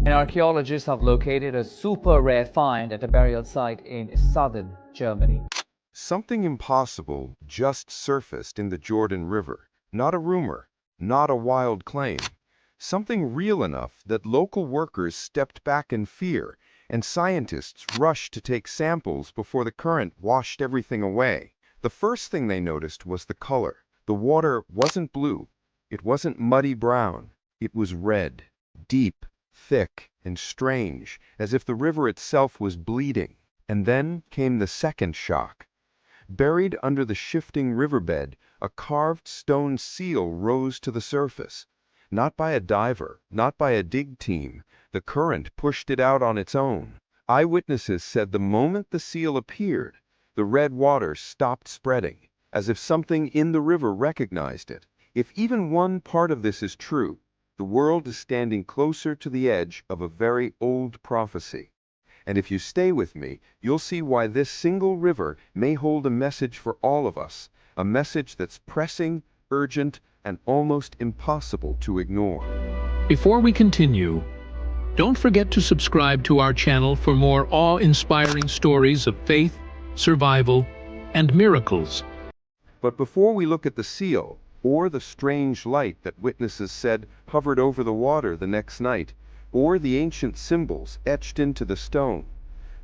And archaeologists have located a super rare find at a burial site in southern Germany. Something impossible just surfaced in the Jordan River. Not a rumor, not a wild claim. Something real enough that local workers stepped back in fear, and scientists rushed to take samples before the current washed everything away. The first thing they noticed was the color. The water wasn't blue. It wasn't muddy brown. It was red, deep, thick, and strange, as if the river itself was bleeding. And then came the second shock. Buried under the shifting riverbed, a carved stone seal rose to the surface. Not by a diver, not by a dig team. The current pushed it out on its own. Eyewitnesses said the moment the seal appeared, the red water stopped spreading, as if something in the river recognized it. If even one part of this is true, the world is standing closer to the edge of a very old prophecy. And if you stay with me, you'll see why this single river may hold a message for all of us, a message that's pressing, urgent, and almost impossible to ignore. Before we continue, don't forget to subscribe to our channel for more awe-inspiring stories of faith, survival, and miracles. But before we look at the seal, or the strange light that witnesses said hovered over the water the next night, or the ancient symbols etched into the stone,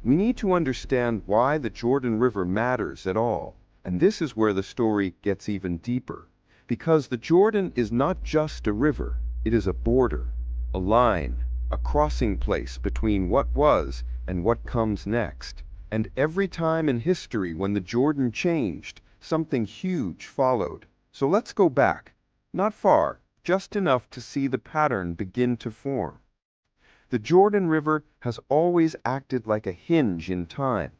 we need to understand why the Jordan River matters at all. And this is where the story gets even deeper. Because the Jordan is not just a river, it is a border, a line, a crossing place between what was and what comes next. And every time in history when the Jordan changed, something huge followed. So let's go back, not far, just enough to see the pattern begin to form. The Jordan River has always acted like a hinge in time,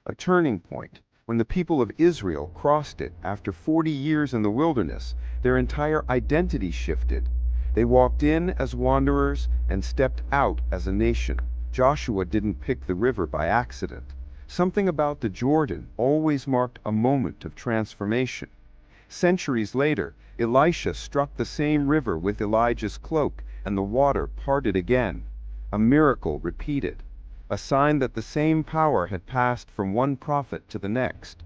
a turning point. When the people of Israel crossed it after 40 years in the wilderness, their entire identity shifted. They walked in as wanderers and stepped out as a nation. Joshua didn't pick the river by accident. Something about the Jordan always marked a moment of transformation. Centuries later, Elisha struck the same river with Elijah's cloak, and the water parted again. A miracle repeated, a sign that the same power had passed from one prophet to the next.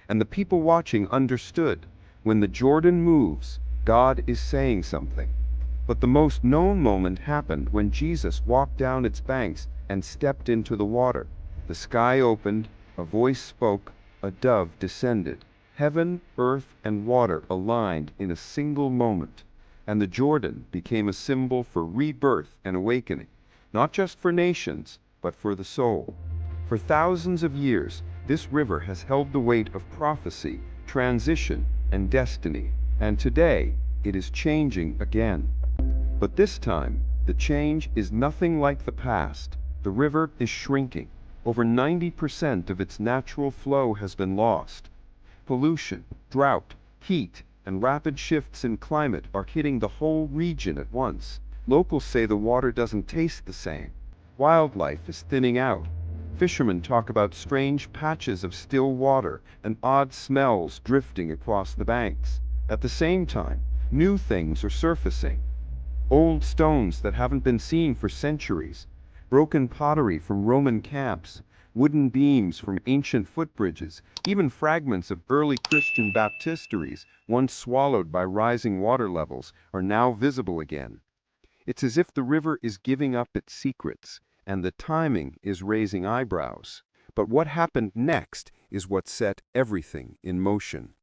And the people watching understood, when the Jordan moves, God is saying something. But the most known moment happened when Jesus walked down its banks and stepped into the water. The sky opened, a voice spoke, a dove descended. Heaven, earth, and water aligned in a single moment, and the Jordan became a symbol for rebirth and awakening. Not just for nations, but for the soul. For thousands of years, this river has held the weight of prophecy, transition, and destiny. And today, it is changing again. But this time, the change is nothing like the past. The river is shrinking. Over 90% of its natural flow has been lost. Pollution, drought, heat, and rapid shifts in climate are hitting the whole region at once. Locals say the water doesn't taste the same. Wildlife is thinning out. Fishermen talk about strange patches of still water and odd smells drifting across the banks. At the same time, new things are surfacing. Old stones that haven't been seen for centuries, broken pottery from Roman camps, wooden beams from ancient footbridges, even fragments of early Christian baptisteries, once swallowed by rising water levels, are now visible again. It's as if the river is giving up its secrets, and the timing is raising eyebrows. But what happened next is what set everything in motion.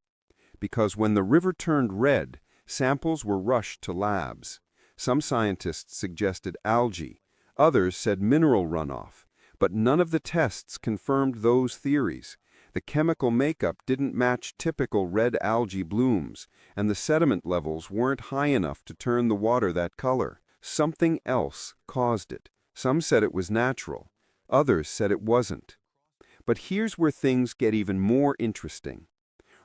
Because when the river turned red, samples were rushed to labs. Some scientists suggested algae, others said mineral runoff, but none of the tests confirmed those theories. The chemical makeup didn't match typical red algae blooms, and the sediment levels weren't high enough to turn the water that color. Something else caused it. Some said it was natural, others said it wasn't. But here's where things get even more interesting.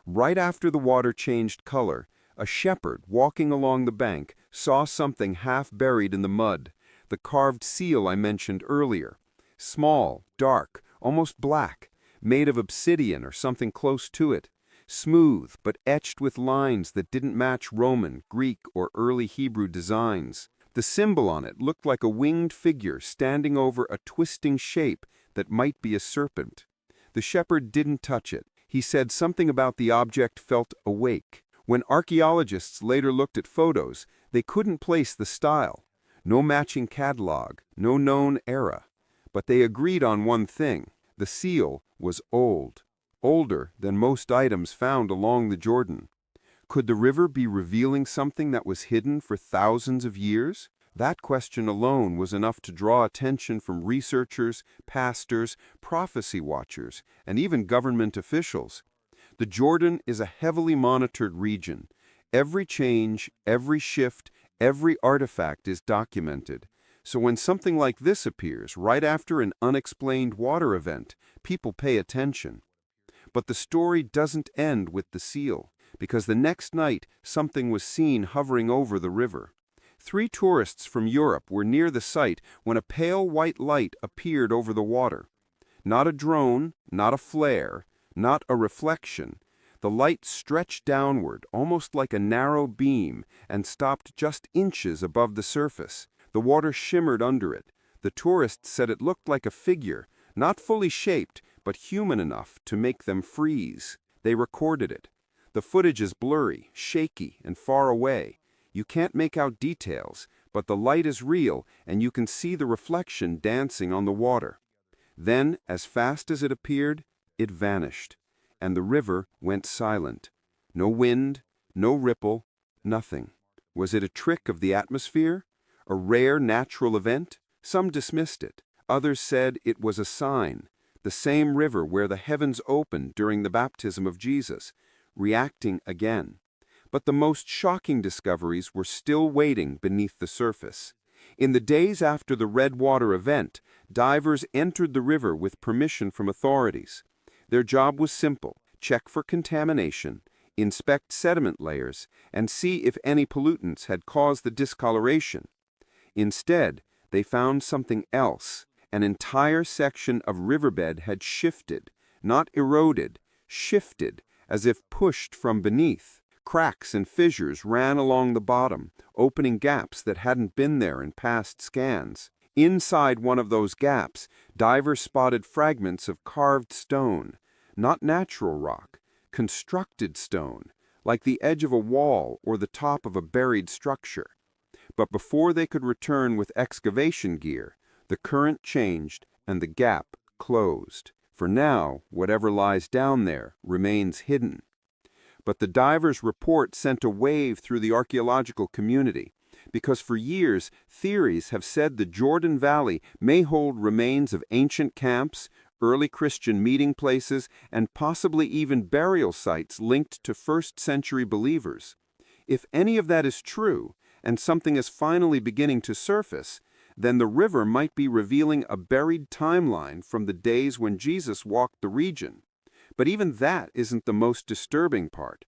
Right after the water changed color, a shepherd walking along the bank saw something half buried in the mud, the carved seal I mentioned earlier. Small, dark, almost black, made of obsidian or something close to it. Smooth, but etched with lines that didn't match Roman, Greek, or early Hebrew designs. The symbol on it looked like a winged figure standing over a twisting shape that might be a serpent. The shepherd didn't touch it. He said something about the object felt awake. When archaeologists later looked at photos, they couldn't place the style. No matching catalog, no known era. But they agreed on one thing: the seal was old, older than most items found along the Jordan. Could the river be revealing something that was hidden for thousands of years? That question alone was enough to draw attention from researchers, pastors, prophecy watchers, and even government officials. The Jordan is a heavily monitored region. Every change, every shift, every artifact is documented. So when something like this appears right after an unexplained water event, people pay attention. But the story doesn't end with the seal, because the next night something was seen hovering over the river. 3 tourists from Europe were near the site when a pale white light appeared over the water. Not a drone, not a flare, not a reflection. The light stretched downward, almost like a narrow beam, and stopped just inches above the surface. The water shimmered under it. The tourists said it looked like a figure, not fully shaped, but human enough to make them freeze. They recorded it. The footage is blurry, shaky, and far away. You can't make out details, but the light is real, and you can see the reflection dancing on the water. Then, as fast as it appeared, it vanished, and the river went silent. No wind, no ripple, nothing. Was it a trick of the atmosphere? A rare natural event? Some dismissed it. Others said it was a sign, the same river where the heavens opened during the baptism of Jesus, reacting again. But the most shocking discoveries were still waiting beneath the surface. In the days after the Red Water event, divers entered the river with permission from authorities. Their job was simple: check for contamination, inspect sediment layers, and see if any pollutants had caused the discoloration. Instead, they found something else. An entire section of riverbed had shifted, not eroded, shifted, as if pushed from beneath. Cracks and fissures ran along the bottom, opening gaps that hadn't been there in past scans. Inside one of those gaps, divers spotted fragments of carved stone, not natural rock, constructed stone, like the edge of a wall or the top of a buried structure. But before they could return with excavation gear, the current changed and the gap closed. For now, whatever lies down there remains hidden. But the divers' report sent a wave through the archaeological community, because for years theories have said the Jordan Valley may hold remains of ancient camps, early Christian meeting places, and possibly even burial sites linked to first-century believers. If any of that is true, and something is finally beginning to surface, then the river might be revealing a buried timeline from the days when Jesus walked the region. But even that isn't the most disturbing part,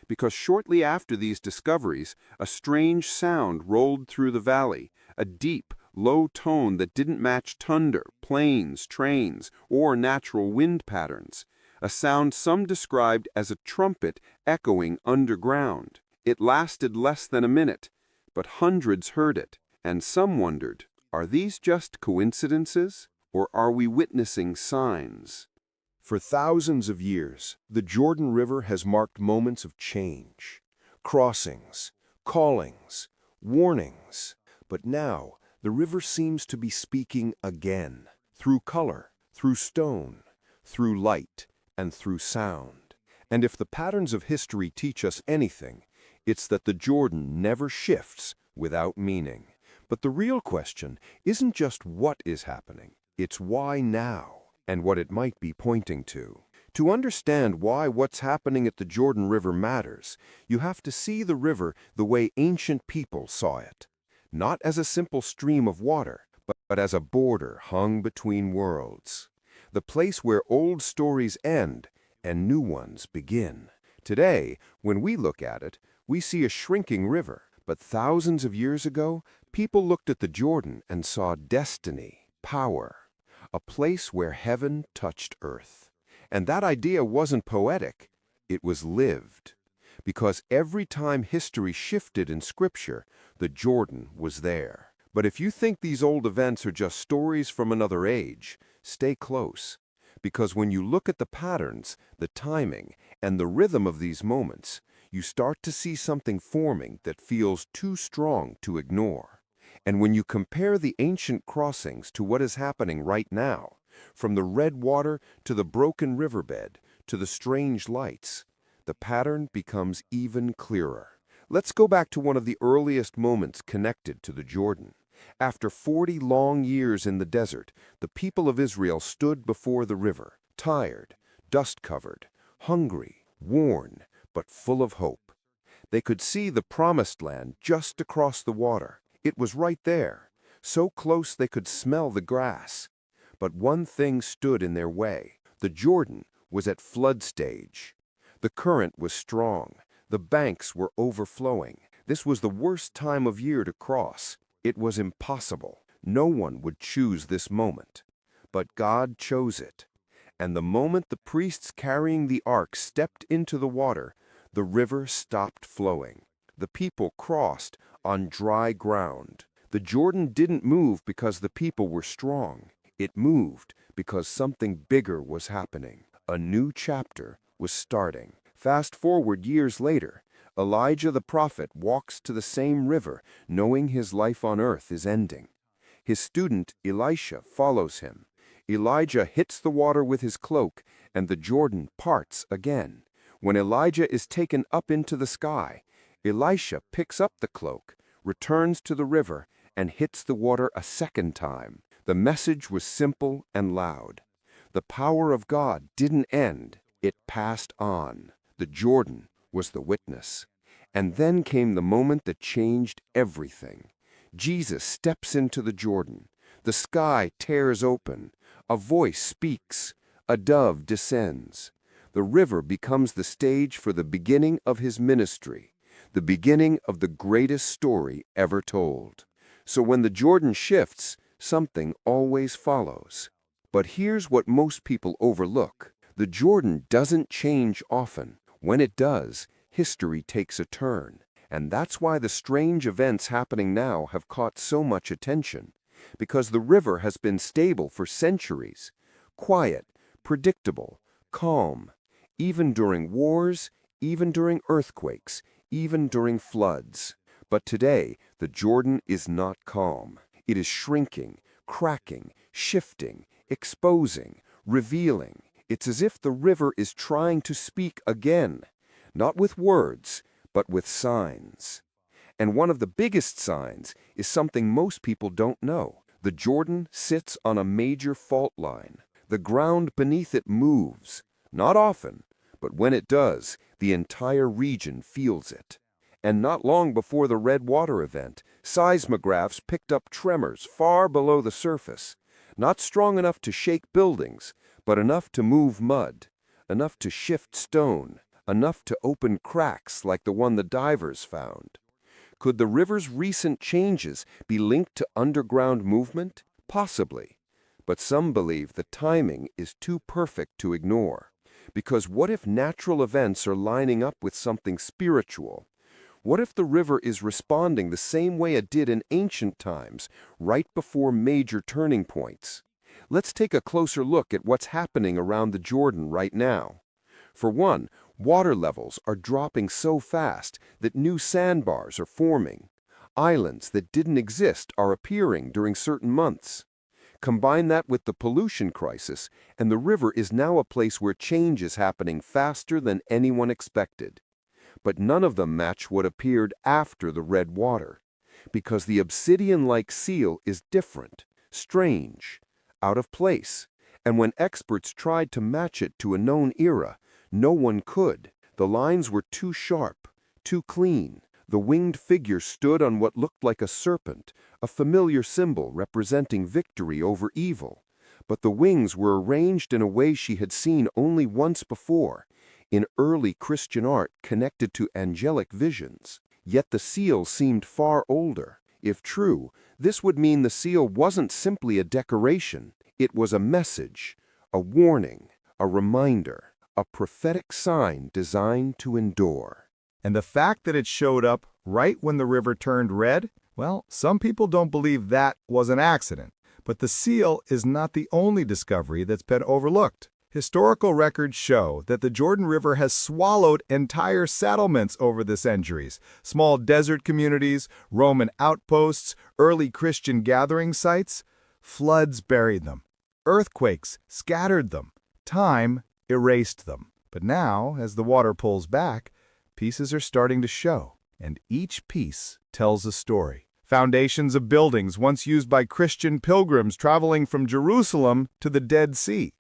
because shortly after these discoveries, a strange sound rolled through the valley, a deep, low tone that didn't match thunder, planes, trains, or natural wind patterns, a sound some described as a trumpet echoing underground. It lasted less than a minute, but hundreds heard it, and some wondered, are these just coincidences, or are we witnessing signs? For thousands of years, the Jordan River has marked moments of change, crossings, callings, warnings. But now, the river seems to be speaking again, through color, through stone, through light, and through sound. And if the patterns of history teach us anything, it's that the Jordan never shifts without meaning. But the real question isn't just what is happening, it's why now, and what it might be pointing to. To understand why what's happening at the Jordan River matters, you have to see the river the way ancient people saw it. Not as a simple stream of water, but as a border hung between worlds. The place where old stories end and new ones begin. Today, when we look at it, we see a shrinking river. But thousands of years ago, people looked at the Jordan and saw destiny, power, a place where heaven touched earth. And that idea wasn't poetic, it was lived. because every time history shifted in Scripture, the Jordan was there. But if you think these old events are just stories from another age, stay close. Because when you look at the patterns, the timing, and the rhythm of these moments, you start to see something forming that feels too strong to ignore. And when you compare the ancient crossings to what is happening right now, from the red water to the broken riverbed to the strange lights, the pattern becomes even clearer. Let's go back to one of the earliest moments connected to the Jordan. After 40 long years in the desert, the people of Israel stood before the river, tired, dust-covered, hungry, worn, but full of hope. They could see the promised land just across the water. It was right there, so close they could smell the grass. But one thing stood in their way. The Jordan was at flood stage. The current was strong. The banks were overflowing. This was the worst time of year to cross. It was impossible. No one would choose this moment. But God chose it. And the moment the priests carrying the ark stepped into the water, the river stopped flowing. The people crossed on dry ground. The Jordan didn't move because the people were strong. It moved because something bigger was happening. A new chapter was starting. Fast forward years later, Elijah the prophet walks to the same river, knowing his life on earth is ending. His student, Elisha, follows him. Elijah hits the water with his cloak, and the Jordan parts again. When Elijah is taken up into the sky, Elisha picks up the cloak, returns to the river, and hits the water a second time. The message was simple and loud. The power of God didn't end, it passed on. The Jordan was the witness. And then came the moment that changed everything. Jesus steps into the Jordan. The sky tears open. A voice speaks. A dove descends. The river becomes the stage for the beginning of his ministry, the beginning of the greatest story ever told. So when the Jordan shifts, something always follows. But here's what most people overlook. The Jordan doesn't change often. When it does, history takes a turn. And that's why the strange events happening now have caught so much attention. Because the river has been stable for centuries. Quiet, predictable, calm. Even during wars, even during earthquakes, even during floods. But today, the Jordan is not calm. It is shrinking, cracking, shifting, exposing, revealing. It's as if the river is trying to speak again, not with words, but with signs. And one of the biggest signs is something most people don't know. The Jordan sits on a major fault line. The ground beneath it moves, not often, but when it does, the entire region feels it. And not long before the Red Water event, seismographs picked up tremors far below the surface, not strong enough to shake buildings, but enough to move mud, enough to shift stone, enough to open cracks like the one the divers found. Could the river's recent changes be linked to underground movement? Possibly. But some believe the timing is too perfect to ignore. Because what if natural events are lining up with something spiritual? What if the river is responding the same way it did in ancient times, right before major turning points? Let's take a closer look at what's happening around the Jordan right now. For one, water levels are dropping so fast that new sandbars are forming. Islands that didn't exist are appearing during certain months. Combine that with the pollution crisis, and the river is now a place where change is happening faster than anyone expected. But none of them match what appeared after the red water, because the obsidian-like seal is different, strange, out of place, and when experts tried to match it to a known era, no one could. The lines were too sharp, too clean. The winged figure stood on what looked like a serpent, a familiar symbol representing victory over evil. But the wings were arranged in a way she had seen only once before, in early Christian art connected to angelic visions. Yet the seal seemed far older. If true, this would mean the seal wasn't simply a decoration. It was a message, a warning, a reminder, a prophetic sign designed to endure. And the fact that it showed up right when the river turned red, well, some people don't believe that was an accident. But the seal is not the only discovery that's been overlooked. Historical records show that the Jordan River has swallowed entire settlements over the centuries. Small desert communities, Roman outposts, early Christian gathering sites. Floods buried them. Earthquakes scattered them. Time erased them. But now, as the water pulls back, pieces are starting to show, and each piece tells a story. Foundations of buildings once used by Christian pilgrims traveling from Jerusalem to the Dead Sea.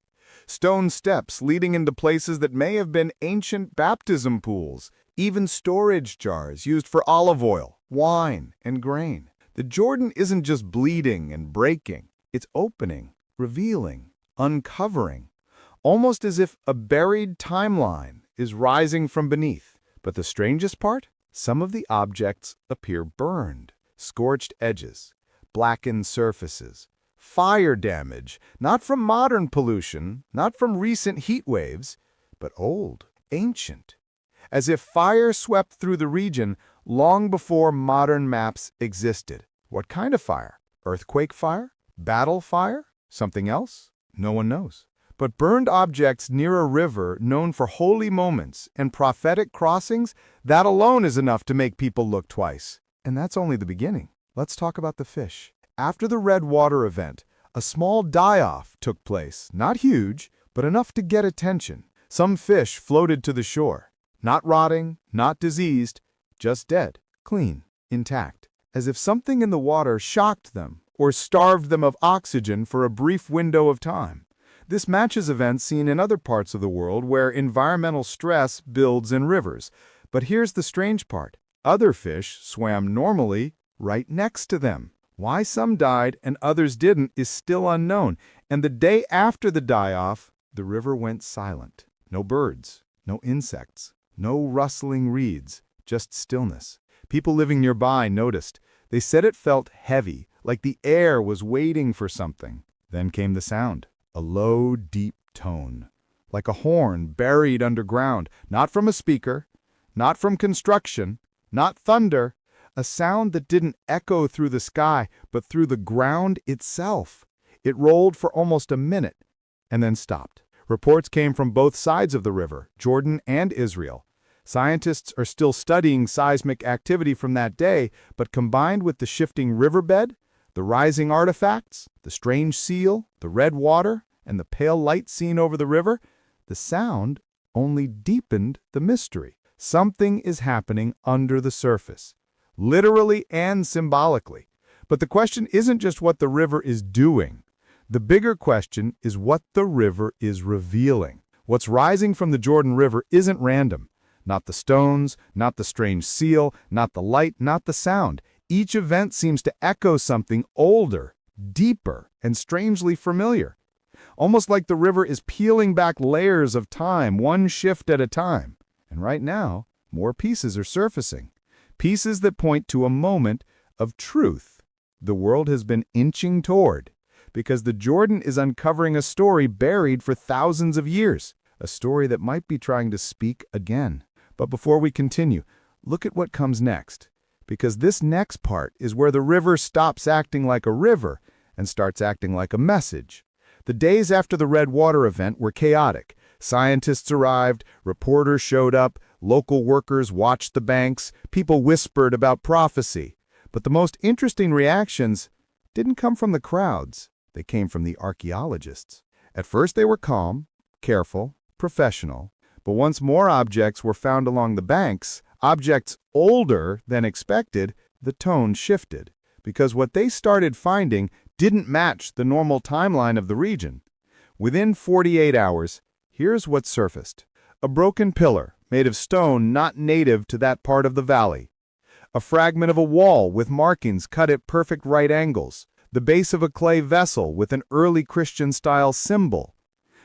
Stone steps leading into places that may have been ancient baptism pools, even storage jars used for olive oil, wine, and grain. The Jordan isn't just bleeding and breaking, it's opening, revealing, uncovering, almost as if a buried timeline is rising from beneath. But the strangest part? Some of the objects appear burned, scorched edges, blackened surfaces. Fire damage, not from modern pollution, not from recent heat waves, but old, ancient. As if fire swept through the region long before modern maps existed. What kind of fire? Earthquake fire? Battle fire? Something else? No one knows. But burned objects near a river known for holy moments and prophetic crossings, that alone is enough to make people look twice. And that's only the beginning. Let's talk about the fish. After the red water event, a small die-off took place, not huge, but enough to get attention. Some fish floated to the shore, not rotting, not diseased, just dead, clean, intact, as if something in the water shocked them or starved them of oxygen for a brief window of time. This matches events seen in other parts of the world where environmental stress builds in rivers. But here's the strange part. Other fish swam normally right next to them. Why some died and others didn't is still unknown, and the day after the die-off, the river went silent. No birds, no insects, no rustling reeds, just stillness. People living nearby noticed. They said it felt heavy, like the air was waiting for something. Then came the sound, a low, deep tone, like a horn buried underground, not from a speaker, not from construction, not thunder, a sound that didn't echo through the sky, but through the ground itself. It rolled for almost a minute, and then stopped. Reports came from both sides of the river, Jordan and Israel. Scientists are still studying seismic activity from that day, but combined with the shifting riverbed, the rising artifacts, the strange seal, the red water, and the pale light seen over the river, the sound only deepened the mystery. Something is happening under the surface, literally and symbolically. But the question isn't just what the river is doing. The bigger question is what the river is revealing. What's rising from the Jordan River isn't random. Not the stones, not the strange seal, not the light, not the sound. Each event seems to echo something older, deeper, and strangely familiar. Almost like the river is peeling back layers of time, one shift at a time. And right now, more pieces are surfacing. Pieces that point to a moment of truth the world has been inching toward, because the Jordan is uncovering a story buried for thousands of years, a story that might be trying to speak again. But before we continue, look at what comes next, because this next part is where the river stops acting like a river and starts acting like a message. The days after the red water event were chaotic. Scientists arrived, reporters showed up, local workers watched the banks, people whispered about prophecy. But the most interesting reactions didn't come from the crowds. They came from the archaeologists. At first they were calm, careful, professional. But once more objects were found along the banks, objects older than expected, the tone shifted. Because what they started finding didn't match the normal timeline of the region. Within 48 hours, here's what surfaced. A broken pillar made of stone not native to that part of the valley. A fragment of a wall with markings cut at perfect right angles. The base of a clay vessel with an early Christian-style symbol.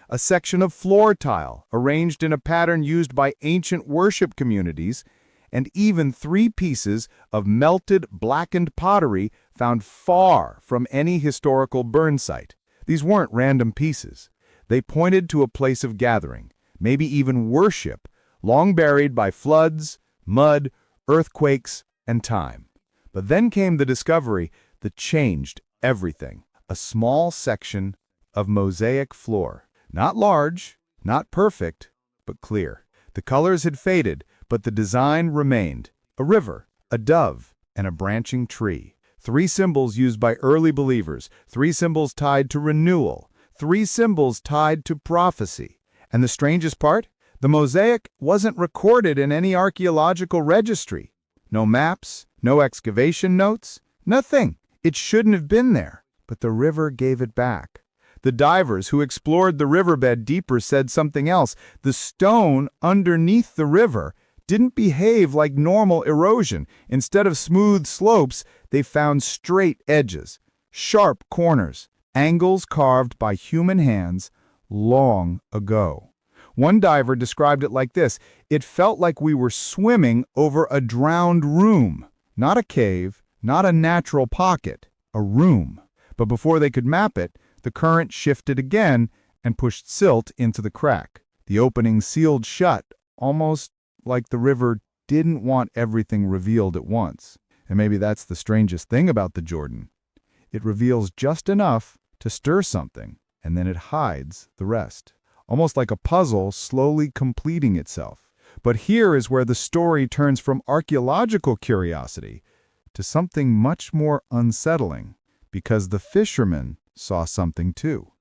A section of floor tile arranged in a pattern used by ancient worship communities, and even 3 pieces of melted, blackened pottery found far from any historical burn site. These weren't random pieces. They pointed to a place of gathering, maybe even worship, long buried by floods, mud, earthquakes, and time. But then came the discovery that changed everything. A small section of mosaic floor. Not large, not perfect, but clear. The colors had faded, but the design remained. A river, a dove, and a branching tree. 3 symbols used by early believers, 3 symbols tied to renewal, 3 symbols tied to prophecy. And the strangest part? The mosaic wasn't recorded in any archaeological registry. No maps, no excavation notes, nothing. It shouldn't have been there. But the river gave it back. The divers who explored the riverbed deeper said something else. The stone underneath the river didn't behave like normal erosion. Instead of smooth slopes, they found straight edges, sharp corners, angles carved by human hands long ago. One diver described it like this: "It felt like we were swimming over a drowned room. Not a cave, not a natural pocket, a room." But before they could map it, the current shifted again and pushed silt into the crack. The opening sealed shut, almost like the river didn't want everything revealed at once. And maybe that's the strangest thing about the Jordan. It reveals just enough to stir something, and then it hides the rest. Almost like a puzzle slowly completing itself. But here is where the story turns from archaeological curiosity to something much more unsettling, because the fishermen saw something too.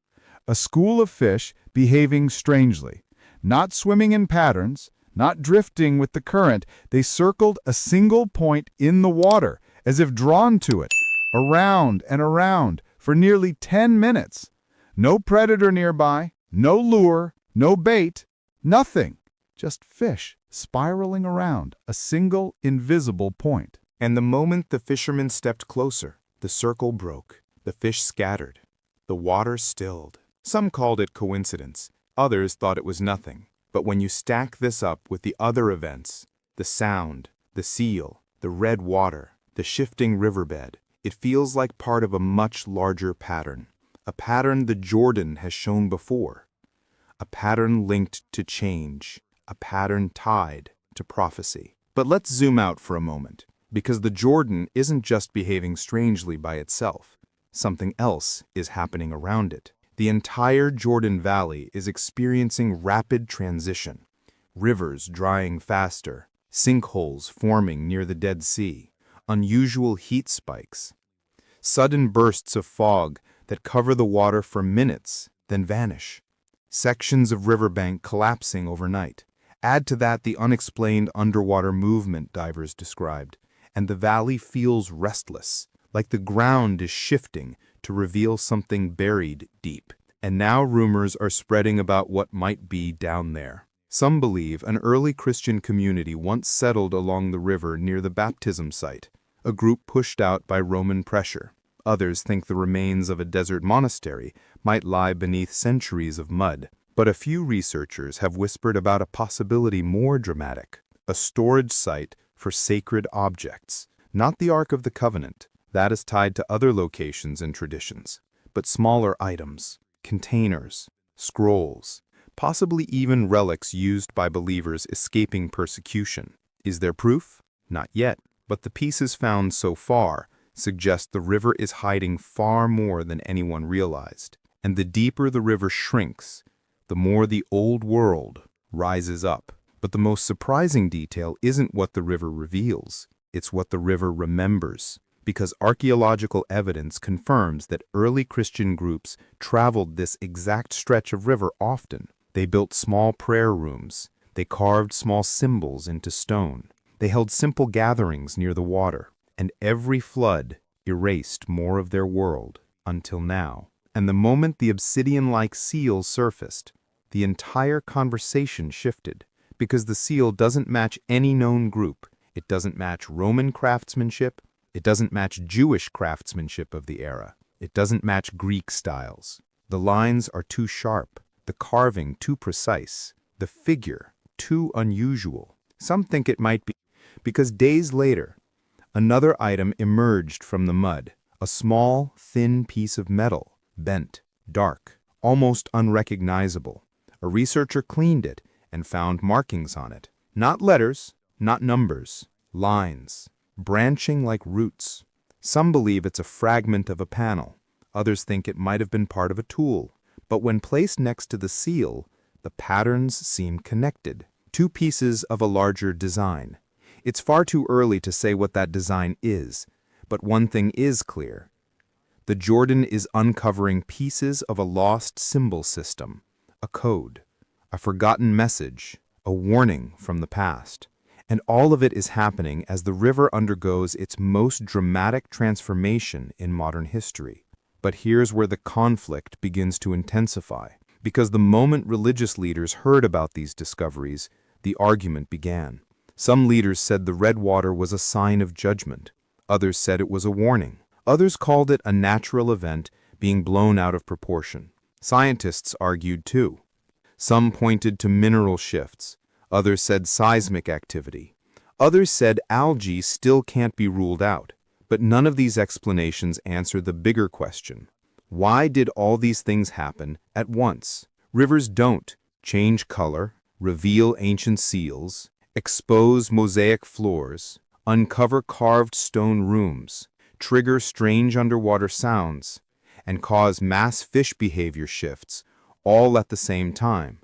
A school of fish behaving strangely, not swimming in patterns, not drifting with the current. They circled a single point in the water, as if drawn to it, around and around, for nearly 10 minutes. No predator nearby, no lure, no bait, nothing. Just fish spiraling around a single invisible point. And the moment the fishermen stepped closer, the circle broke. The fish scattered. The water stilled. Some called it coincidence. Others thought it was nothing. But when you stack this up with the other events, the sound, the seal, the red water, the shifting riverbed, it feels like part of a much larger pattern. A pattern the Jordan has shown before. A pattern linked to change. A pattern tied to prophecy. But let's zoom out for a moment, because the Jordan isn't just behaving strangely by itself. Something else is happening around it. The entire Jordan Valley is experiencing rapid transition. Rivers drying faster, sinkholes forming near the Dead Sea, unusual heat spikes, sudden bursts of fog that cover the water for minutes, then vanish, sections of riverbank collapsing overnight. Add to that the unexplained underwater movement divers described, and the valley feels restless, like the ground is shifting to reveal something buried deep. And now rumors are spreading about what might be down there. Some believe an early Christian community once settled along the river near the baptism site, a group pushed out by Roman pressure. Others think the remains of a desert monastery might lie beneath centuries of mud. But a few researchers have whispered about a possibility more dramatic, a storage site for sacred objects. Not the Ark of the Covenant. That is tied to other locations and traditions, but smaller items, containers, scrolls, possibly even relics used by believers escaping persecution. Is there proof? Not yet, but the pieces found so far suggest the river is hiding far more than anyone realized. And the deeper the river shrinks, the more the old world rises up. But the most surprising detail isn't what the river reveals, it's what the river remembers. Because archaeological evidence confirms that early Christian groups traveled this exact stretch of river often. They built small prayer rooms. They carved small symbols into stone. They held simple gatherings near the water. And every flood erased more of their world until now. And the moment the obsidian-like seal surfaced, the entire conversation shifted. Because the seal doesn't match any known group. It doesn't match Roman craftsmanship. It doesn't match Jewish craftsmanship of the era. It doesn't match Greek styles. The lines are too sharp, the carving too precise, the figure too unusual. Some think it might be because days later, another item emerged from the mud, a small, thin piece of metal, bent, dark, almost unrecognizable. A researcher cleaned it and found markings on it. Not letters, Not numbers, lines, branching like roots. Some believe it's a fragment of a panel. Others think it might have been part of a tool. But when placed next to the seal, the patterns seem connected. Two pieces of a larger design. It's far too early to say what that design is, but one thing is clear. The Jordan is uncovering pieces of a lost symbol system, a code, a forgotten message, a warning from the past. And all of it is happening as the river undergoes its most dramatic transformation in modern history. But here's where the conflict begins to intensify, because the moment religious leaders heard about these discoveries, the argument began. Some leaders said the red water was a sign of judgment. Others said it was a warning. Others called it a natural event being blown out of proportion. Scientists argued too. Some pointed to mineral shifts. Others said seismic activity. Others said algae still can't be ruled out. But none of these explanations answer the bigger question. Why did all these things happen at once? Rivers don't change color, reveal ancient seals, expose mosaic floors, uncover carved stone rooms, trigger strange underwater sounds, and cause mass fish behavior shifts, all at the same time,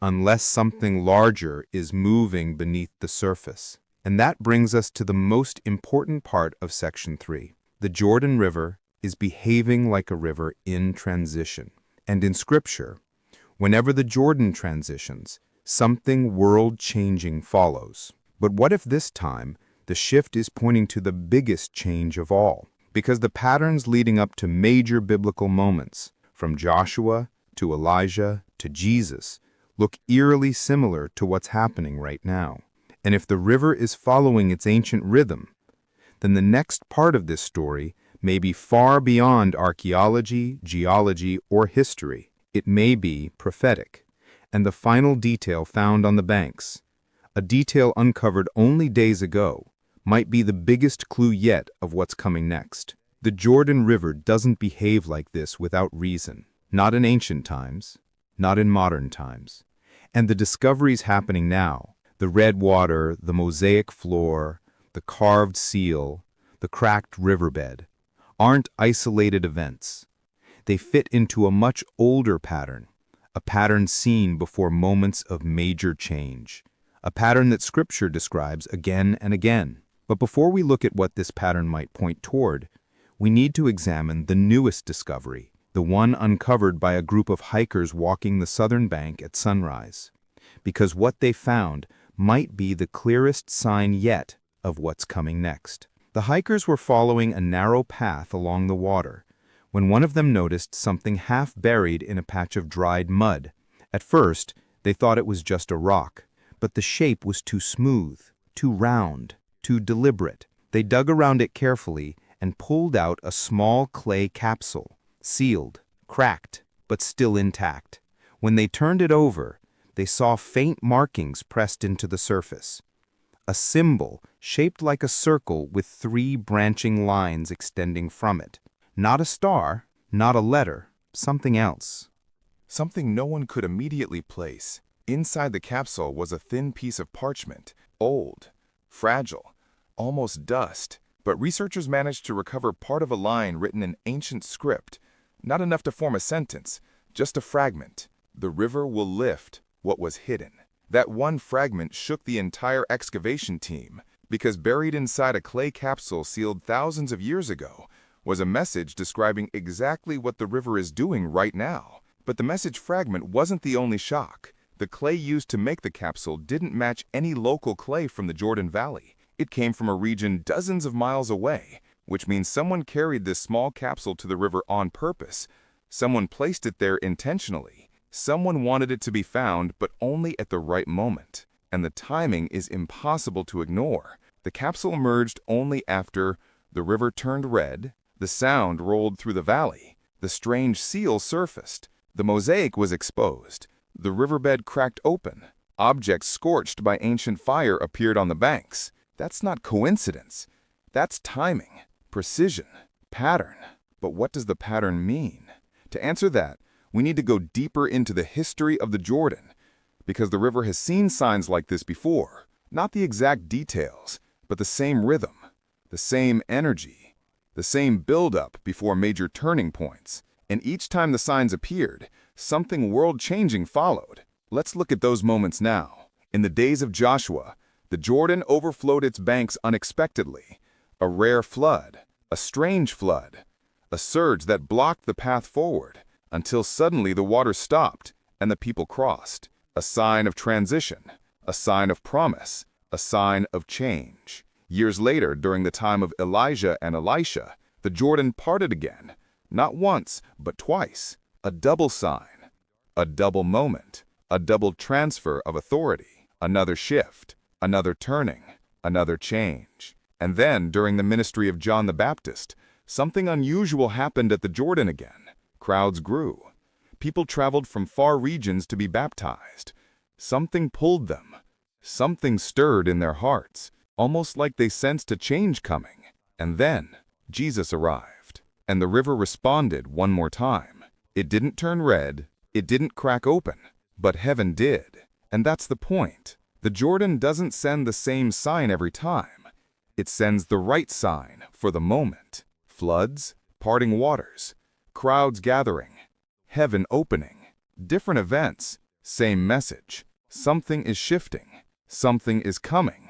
unless something larger is moving beneath the surface. And that brings us to the most important part of Section 3. The Jordan River is behaving like a river in transition. And in Scripture, whenever the Jordan transitions, something world-changing follows. But what if this time the shift is pointing to the biggest change of all? Because the patterns leading up to major biblical moments, from Joshua to Elijah to Jesus, look eerily similar to what's happening right now. And if the river is following its ancient rhythm, then the next part of this story may be far beyond archaeology, geology, or history. It may be prophetic. And the final detail found on the banks, a detail uncovered only days ago, might be the biggest clue yet of what's coming next. The Jordan River doesn't behave like this without reason. Not in ancient times, not in modern times. And the discoveries happening now, the red water, the mosaic floor, the carved seal, the cracked riverbed, aren't isolated events. They fit into a much older pattern, a pattern seen before moments of major change, a pattern that Scripture describes again and again. But before we look at what this pattern might point toward, we need to examine the newest discovery, the one uncovered by a group of hikers walking the southern bank at sunrise. Because what they found might be the clearest sign yet of what's coming next. The hikers were following a narrow path along the water when one of them noticed something half buried in a patch of dried mud. At first, they thought it was just a rock, but the shape was too smooth, too round, too deliberate. They dug around it carefully and pulled out a small clay capsule, sealed, cracked, but still intact. When they turned it over, they saw faint markings pressed into the surface. A symbol shaped like a circle with 3 branching lines extending from it. Not a star, not a letter, something else. Something no one could immediately place. Inside the capsule was a thin piece of parchment, old, fragile, almost dust. But researchers managed to recover part of a line written in ancient script. Not enough to form a sentence, just a fragment. The river will lift what was hidden. That one fragment shook the entire excavation team, because buried inside a clay capsule sealed thousands of years ago was a message describing exactly what the river is doing right now. But the message fragment wasn't the only shock. The clay used to make the capsule didn't match any local clay from the Jordan Valley. It came from a region dozens of miles away, which means someone carried this small capsule to the river on purpose. Someone placed it there intentionally. Someone wanted it to be found, but only at the right moment. And the timing is impossible to ignore. The capsule emerged only after the river turned red, the sound rolled through the valley, the strange seal surfaced, the mosaic was exposed, the riverbed cracked open, objects scorched by ancient fire appeared on the banks. That's not coincidence. That's timing, precision, pattern. But what does the pattern mean? To answer that, we need to go deeper into the history of the Jordan, because the river has seen signs like this before, Not the exact details, but the same rhythm, the same energy, the same build-up before major turning points. And each time the signs appeared, something world-changing followed. Let's look at those moments now. In the days of Joshua, the Jordan overflowed its banks unexpectedly. A rare flood, a strange flood, a surge that blocked the path forward, until suddenly the water stopped and the people crossed. A sign of transition, a sign of promise, a sign of change. Years later, during the time of Elijah and Elisha, the Jordan parted again, not once, but twice. A double sign, a double moment, a double transfer of authority, another shift, another turning, another change. And then, during the ministry of John the Baptist, something unusual happened at the Jordan again. Crowds grew. People traveled from far regions to be baptized. Something pulled them. Something stirred in their hearts, almost like they sensed a change coming. And then, Jesus arrived, and the river responded one more time. It didn't turn red, it didn't crack open, but heaven did. And that's the point. The Jordan doesn't send the same sign every time. It sends the right sign for the moment. Floods, parting waters, crowds gathering, heaven opening, different events, same message. Something is shifting, something is coming.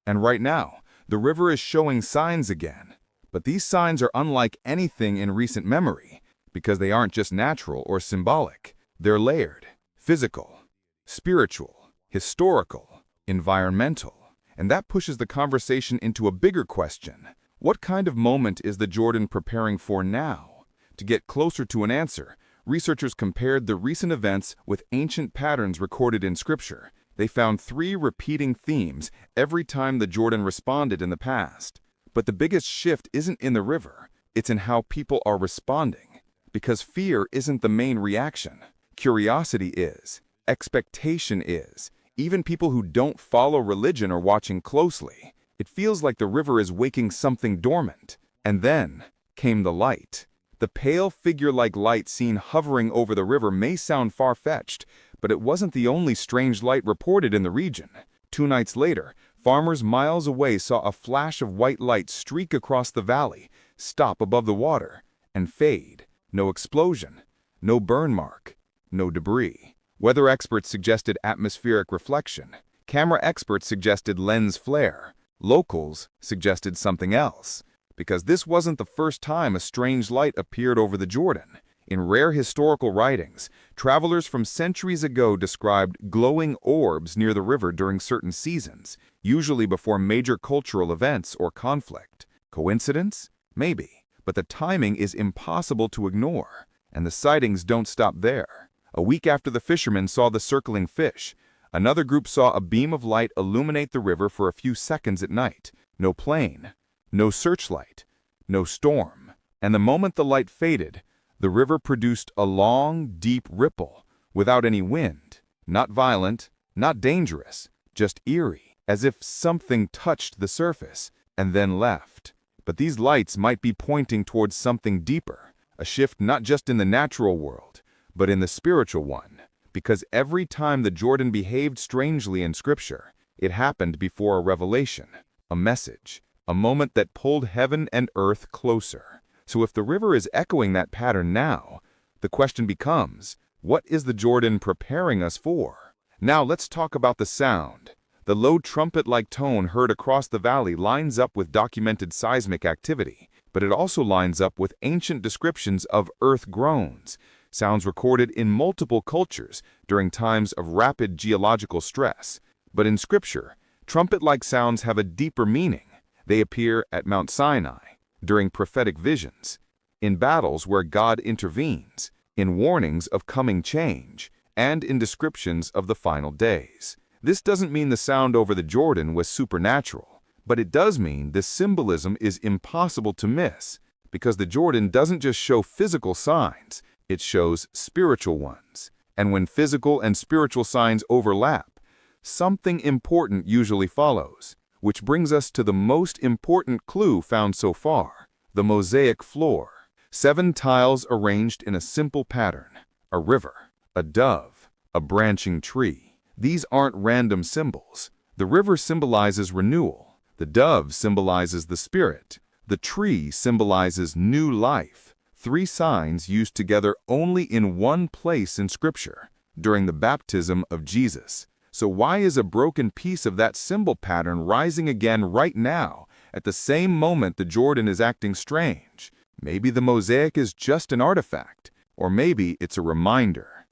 And right now, the river is showing signs again. But these signs are unlike anything in recent memory, because they aren't just natural or symbolic. They're layered, physical, spiritual, historical, environmental. And that pushes the conversation into a bigger question. What kind of moment is the Jordan preparing for now? To get closer to an answer, researchers compared the recent events with ancient patterns recorded in Scripture. They found 3 repeating themes every time the Jordan responded in the past. But the biggest shift isn't in the river, it's in how people are responding. Because fear isn't the main reaction. Curiosity is. Expectation is. Even people who don't follow religion are watching closely. It feels like the river is waking something dormant. And then came the light. The pale figure-like light seen hovering over the river may sound far-fetched, but it wasn't the only strange light reported in the region. 2 nights later, farmers miles away saw a flash of white light streak across the valley, stop above the water, and fade. No explosion, no burn mark, no debris. Weather experts suggested atmospheric reflection. Camera experts suggested lens flare. Locals suggested something else. Because this wasn't the first time a strange light appeared over the Jordan. In rare historical writings, travelers from centuries ago described glowing orbs near the river during certain seasons, usually before major cultural events or conflict. Coincidence? Maybe. But the timing is impossible to ignore, and the sightings don't stop there. A week after the fishermen saw the circling fish, another group saw a beam of light illuminate the river for a few seconds at night. No plane, no searchlight, no storm. And the moment the light faded, the river produced a long, deep ripple, without any wind. Not violent, not dangerous, just eerie, as if something touched the surface and then left. But these lights might be pointing towards something deeper, a shift not just in the natural world, but in the spiritual one. Because every time the Jordan behaved strangely in Scripture, it happened before a revelation, a message, a moment that pulled heaven and earth closer. So if the river is echoing that pattern now, the question becomes, what is the Jordan preparing us for? Now let's talk about the sound. The low trumpet-like tone heard across the valley lines up with documented seismic activity, but it also lines up with ancient descriptions of earth groans, sounds recorded in multiple cultures during times of rapid geological stress. But in Scripture, trumpet-like sounds have a deeper meaning. They appear at Mount Sinai, during prophetic visions, in battles where God intervenes, in warnings of coming change, and in descriptions of the final days. This doesn't mean the sound over the Jordan was supernatural, but it does mean this symbolism is impossible to miss, because the Jordan doesn't just show physical signs, it shows spiritual ones. And when physical and spiritual signs overlap, something important usually follows. Which brings us to the most important clue found so far, the mosaic floor. 7 tiles arranged in a simple pattern, a river, a dove, a branching tree. These aren't random symbols. The river symbolizes renewal. The dove symbolizes the Spirit. The tree symbolizes new life. Three signs used together only in one place in Scripture, during the baptism of Jesus. So why is a broken piece of that symbol pattern rising again right now, at the same moment the Jordan is acting strange? Maybe the mosaic is just an artifact, or maybe it's a reminder.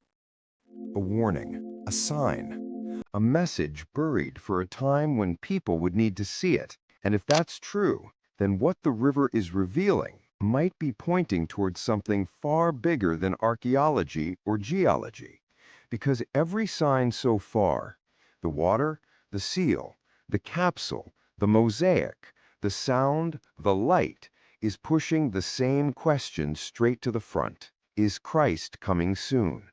A warning, a sign, a message buried for a time when people would need to see it. And if that's true, then what the river is revealing might be pointing towards something far bigger than archaeology or geology. Because every sign so far, the water, the seal, the capsule, the mosaic, the sound, the light, is pushing the same question straight to the front. Is Christ coming soon?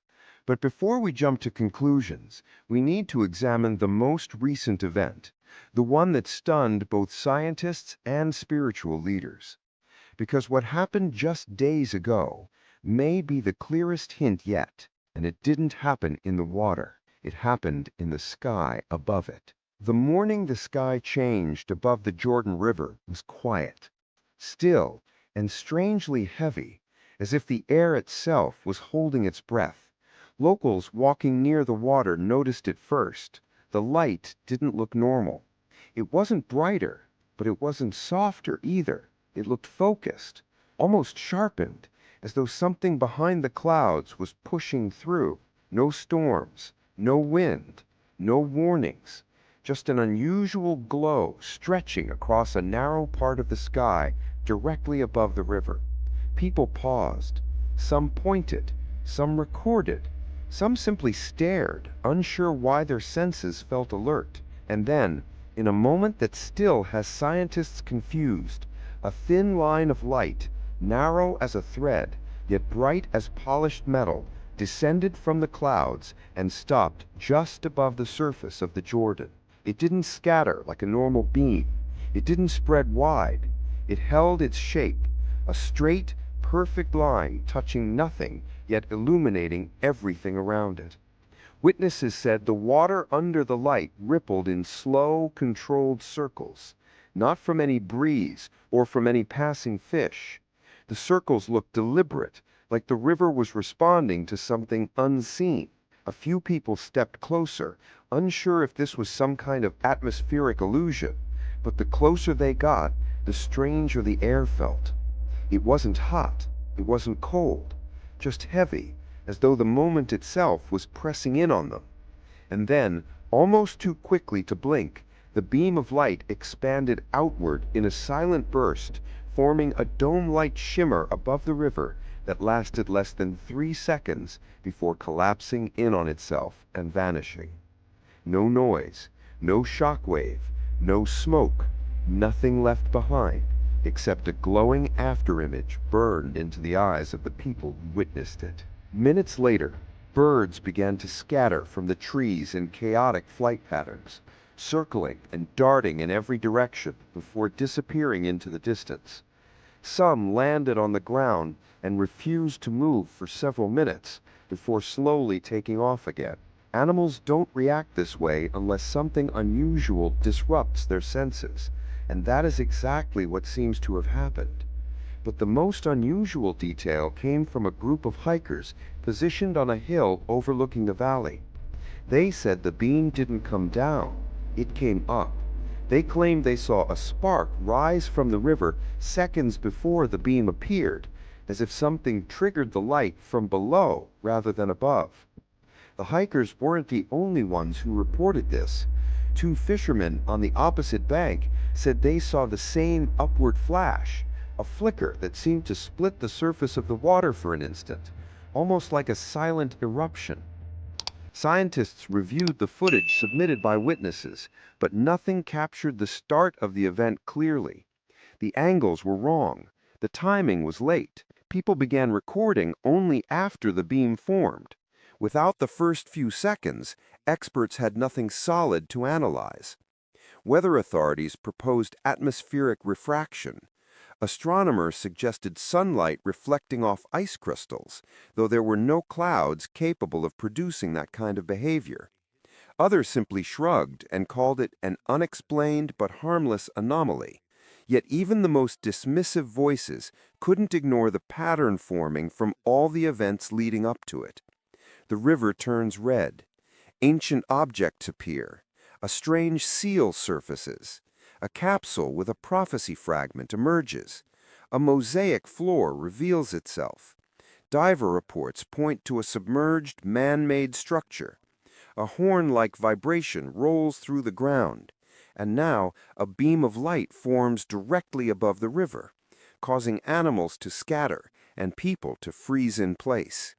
But before we jump to conclusions, we need to examine the most recent event, the one that stunned both scientists and spiritual leaders. Because what happened just days ago may be the clearest hint yet, and it didn't happen in the water. It happened in the sky above it. The morning the sky changed above the Jordan River was quiet, still, and strangely heavy, as if the air itself was holding its breath. Locals walking near the water noticed it first. The light didn't look normal. It wasn't brighter, but it wasn't softer either. It looked focused, almost sharpened, as though something behind the clouds was pushing through. No storms, no wind, no warnings, just an unusual glow stretching across a narrow part of the sky directly above the river. People paused. Some pointed, some recorded, some simply stared, unsure why their senses felt alert. And then, in a moment that still has scientists confused, a thin line of light, narrow as a thread, yet bright as polished metal, descended from the clouds and stopped just above the surface of the Jordan. It didn't scatter like a normal beam. It didn't spread wide. It held its shape, a straight, perfect line touching nothing, yet illuminating everything around it. Witnesses said the water under the light rippled in slow, controlled circles, not from any breeze or from any passing fish. The circles looked deliberate, like the river was responding to something unseen. A few people stepped closer, unsure if this was some kind of atmospheric illusion, but the closer they got, the stranger the air felt. It wasn't hot, it wasn't cold, just heavy, as though the moment itself was pressing in on them. And then, almost too quickly to blink, the beam of light expanded outward in a silent burst, forming a dome-like shimmer above the river that lasted less than 3 seconds before collapsing in on itself and vanishing. No noise, no shockwave, no smoke, nothing left behind, except a glowing afterimage burned into the eyes of the people who witnessed it. Minutes later, birds began to scatter from the trees in chaotic flight patterns, circling and darting in every direction before disappearing into the distance. Some landed on the ground and refused to move for several minutes before slowly taking off again. Animals don't react this way unless something unusual disrupts their senses, and that is exactly what seems to have happened. But the most unusual detail came from a group of hikers positioned on a hill overlooking the valley. They said the beam didn't come down, it came up. They claimed they saw a spark rise from the river seconds before the beam appeared, as if something triggered the light from below rather than above. The hikers weren't the only ones who reported this. 2 fishermen on the opposite bank said they saw the same upward flash, a flicker that seemed to split the surface of the water for an instant, almost like a silent eruption. Scientists reviewed the footage submitted by witnesses, but nothing captured the start of the event clearly. The angles were wrong. The timing was late. People began recording only after the beam formed. Without the first few seconds, experts had nothing solid to analyze. Weather authorities proposed atmospheric refraction. Astronomers suggested sunlight reflecting off ice crystals, though there were no clouds capable of producing that kind of behavior. Others simply shrugged and called it an unexplained but harmless anomaly. Yet even the most dismissive voices couldn't ignore the pattern forming from all the events leading up to it. The river turns red. Ancient objects appear. A strange seal surfaces. A capsule with a prophecy fragment emerges. A mosaic floor reveals itself. Diver reports point to a submerged, man-made structure. A horn-like vibration rolls through the ground, and now a beam of light forms directly above the river, causing animals to scatter and people to freeze in place.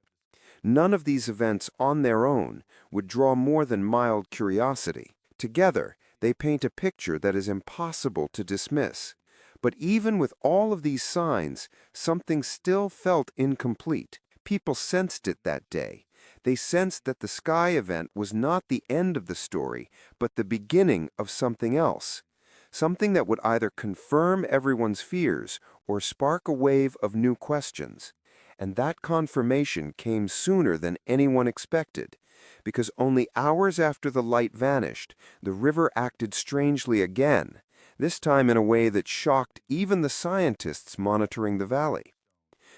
None of these events on their own would draw more than mild curiosity. Together, they paint a picture that is impossible to dismiss. But even with all of these signs, something still felt incomplete. People sensed it that day. They sensed that the sky event was not the end of the story, but the beginning of something else. Something that would either confirm everyone's fears or spark a wave of new questions. And that confirmation came sooner than anyone expected, because only hours after the light vanished, the river acted strangely again, this time in a way that shocked even the scientists monitoring the valley.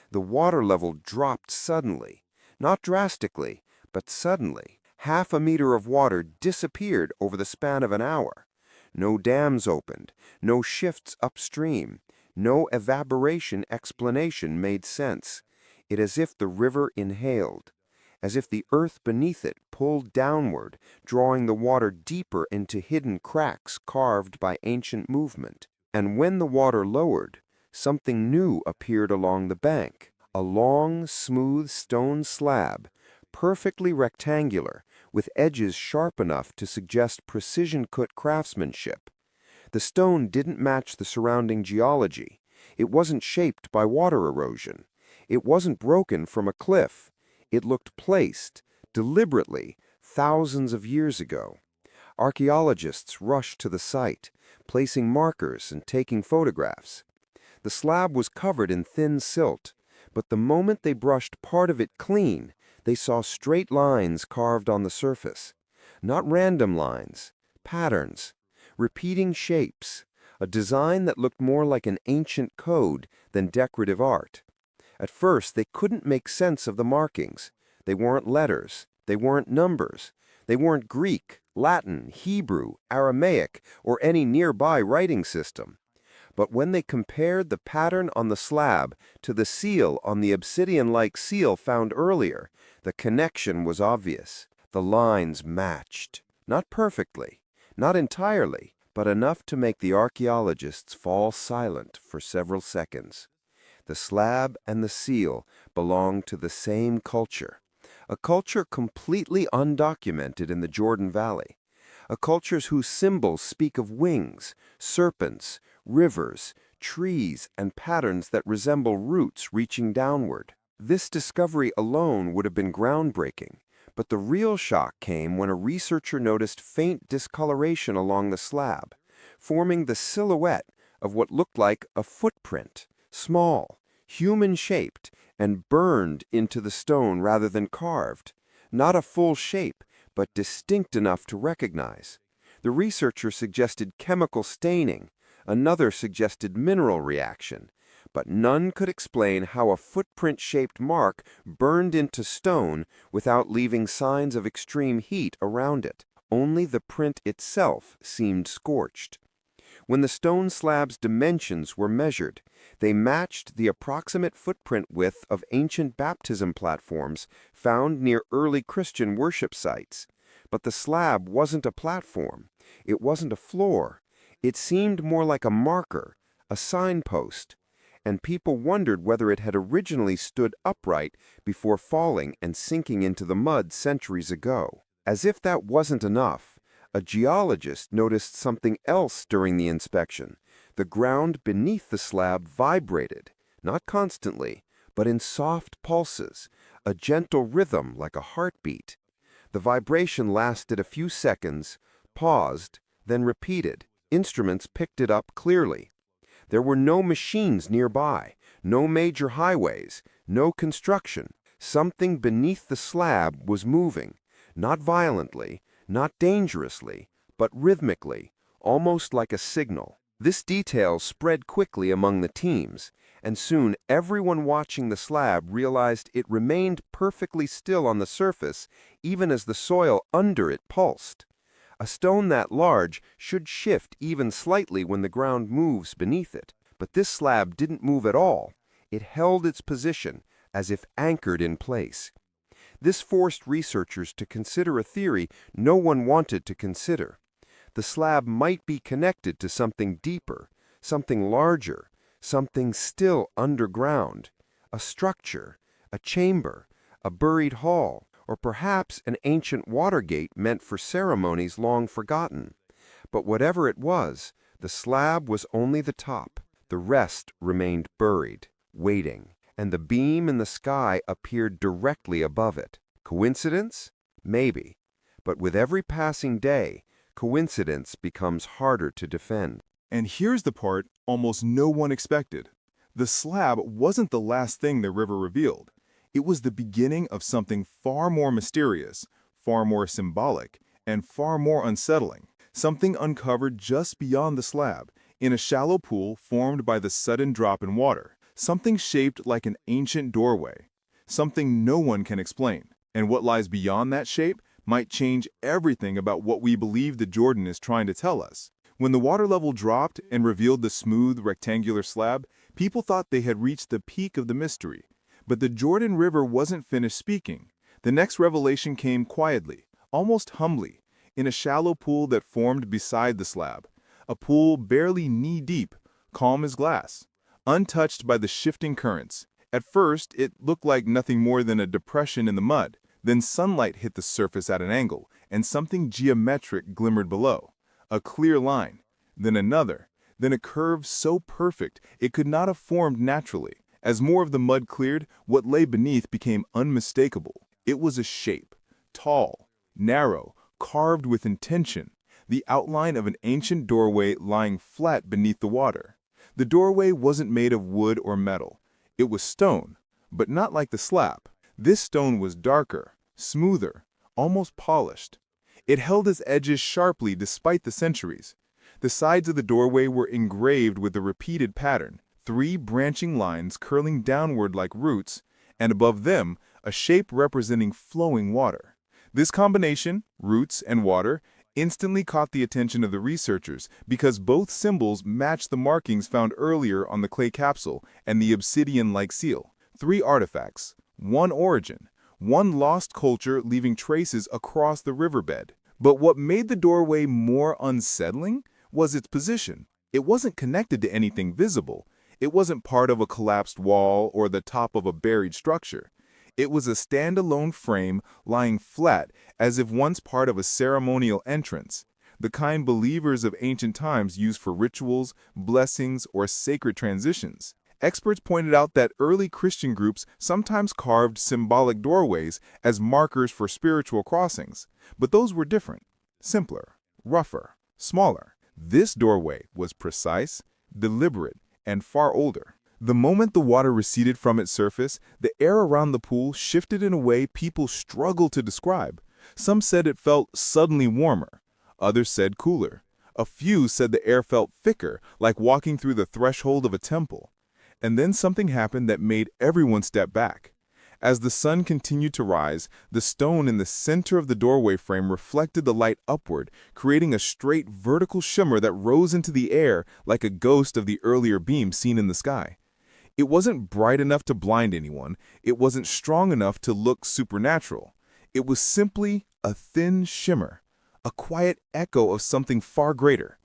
The water level dropped suddenly, not drastically, but suddenly. Half a meter of water disappeared over the span of an hour. No dams opened, no shifts upstream, no evaporation explanation made sense. It as if the river inhaled, as if the earth beneath it pulled downward, drawing the water deeper into hidden cracks carved by ancient movement. And when the water lowered, something new appeared along the bank, a long, smooth stone slab, perfectly rectangular, with edges sharp enough to suggest precision-cut craftsmanship. The stone didn't match the surrounding geology. It wasn't shaped by water erosion. It wasn't broken from a cliff. It looked placed, deliberately, thousands of years ago. Archaeologists rushed to the site, placing markers and taking photographs. The slab was covered in thin silt, but the moment they brushed part of it clean, they saw straight lines carved on the surface. Not random lines, patterns, repeating shapes, a design that looked more like an ancient code than decorative art. At first, they couldn't make sense of the markings. They weren't letters. They weren't numbers. They weren't Greek, Latin, Hebrew, Aramaic, or any nearby writing system. But when they compared the pattern on the slab to the seal on the obsidian-like seal found earlier, the connection was obvious. The lines matched. Not perfectly, not entirely, but enough to make the archaeologists fall silent for several seconds. The slab and the seal belonged to the same culture, a culture completely undocumented in the Jordan Valley, a culture whose symbols speak of wings, serpents, rivers, trees, and patterns that resemble roots reaching downward. This discovery alone would have been groundbreaking, but the real shock came when a researcher noticed faint discoloration along the slab, forming the silhouette of what looked like a footprint, small, human-shaped, and burned into the stone rather than carved. Not a full shape, but distinct enough to recognize. The researcher suggested chemical staining, another suggested mineral reaction, but none could explain how a footprint-shaped mark burned into stone without leaving signs of extreme heat around it. Only the print itself seemed scorched. When the stone slab's dimensions were measured, they matched the approximate footprint width of ancient baptism platforms found near early Christian worship sites. But the slab wasn't a platform. It wasn't a floor. It seemed more like a marker, a signpost, and people wondered whether it had originally stood upright before falling and sinking into the mud centuries ago. As if that wasn't enough, a geologist noticed something else during the inspection. The ground beneath the slab vibrated, not constantly, but in soft pulses, a gentle rhythm like a heartbeat. The vibration lasted a few seconds, paused, then repeated. Instruments picked it up clearly. There were no machines nearby, no major highways, no construction. Something beneath the slab was moving, not violently, not dangerously, but rhythmically, almost like a signal. This detail spread quickly among the teams, and soon everyone watching the slab realized it remained perfectly still on the surface, even as the soil under it pulsed. A stone that large should shift even slightly when the ground moves beneath it, but this slab didn't move at all. It held its position, as if anchored in place. This forced researchers to consider a theory no one wanted to consider. The slab might be connected to something deeper, something larger, something still underground, a structure, a chamber, a buried hall, or perhaps an ancient water gate meant for ceremonies long forgotten. But whatever it was, the slab was only the top. The rest remained buried, waiting, and the beam in the sky appeared directly above it. Coincidence? Maybe. But with every passing day, coincidence becomes harder to defend. And here's the part almost no one expected. The slab wasn't the last thing the river revealed. It was the beginning of something far more mysterious, far more symbolic, and far more unsettling. Something uncovered just beyond the slab, in a shallow pool formed by the sudden drop in water. Something shaped like an ancient doorway. Something no one can explain. And what lies beyond that shape might change everything about what we believe the Jordan is trying to tell us. When the water level dropped and revealed the smooth, rectangular slab, people thought they had reached the peak of the mystery. But the Jordan River wasn't finished speaking. The next revelation came quietly, almost humbly, in a shallow pool that formed beside the slab. A pool barely knee-deep, calm as glass, untouched by the shifting currents. At first, it looked like nothing more than a depression in the mud. Then sunlight hit the surface at an angle, and something geometric glimmered below. A clear line, then another, then a curve so perfect it could not have formed naturally. As more of the mud cleared, what lay beneath became unmistakable. It was a shape, tall, narrow, carved with intention, the outline of an ancient doorway lying flat beneath the water. The doorway wasn't made of wood or metal. It was stone, but not like the slab. This stone was darker, smoother, almost polished. It held its edges sharply despite the centuries. The sides of the doorway were engraved with a repeated pattern, 3 branching lines curling downward like roots, and above them, a shape representing flowing water. This combination, roots and water, instantly caught the attention of the researchers because both symbols matched the markings found earlier on the clay capsule and the obsidian-like seal. 3 artifacts, 1 origin, 1 lost culture leaving traces across the riverbed. But what made the doorway more unsettling was its position. It wasn't connected to anything visible. It wasn't part of a collapsed wall or the top of a buried structure. It was a standalone frame lying flat as if once part of a ceremonial entrance, the kind believers of ancient times used for rituals, blessings, or sacred transitions. Experts pointed out that early Christian groups sometimes carved symbolic doorways as markers for spiritual crossings, but those were different, simpler, rougher, smaller. This doorway was precise, deliberate, and far older. The moment the water receded from its surface, the air around the pool shifted in a way people struggled to describe. Some said it felt suddenly warmer. Others said cooler. A few said the air felt thicker, like walking through the threshold of a temple. And then something happened that made everyone step back. As the sun continued to rise, the stone in the center of the doorway frame reflected the light upward, creating a straight vertical shimmer that rose into the air like a ghost of the earlier beam seen in the sky. It wasn't bright enough to blind anyone. It wasn't strong enough to look supernatural. It was simply a thin shimmer, a quiet echo of something far greater.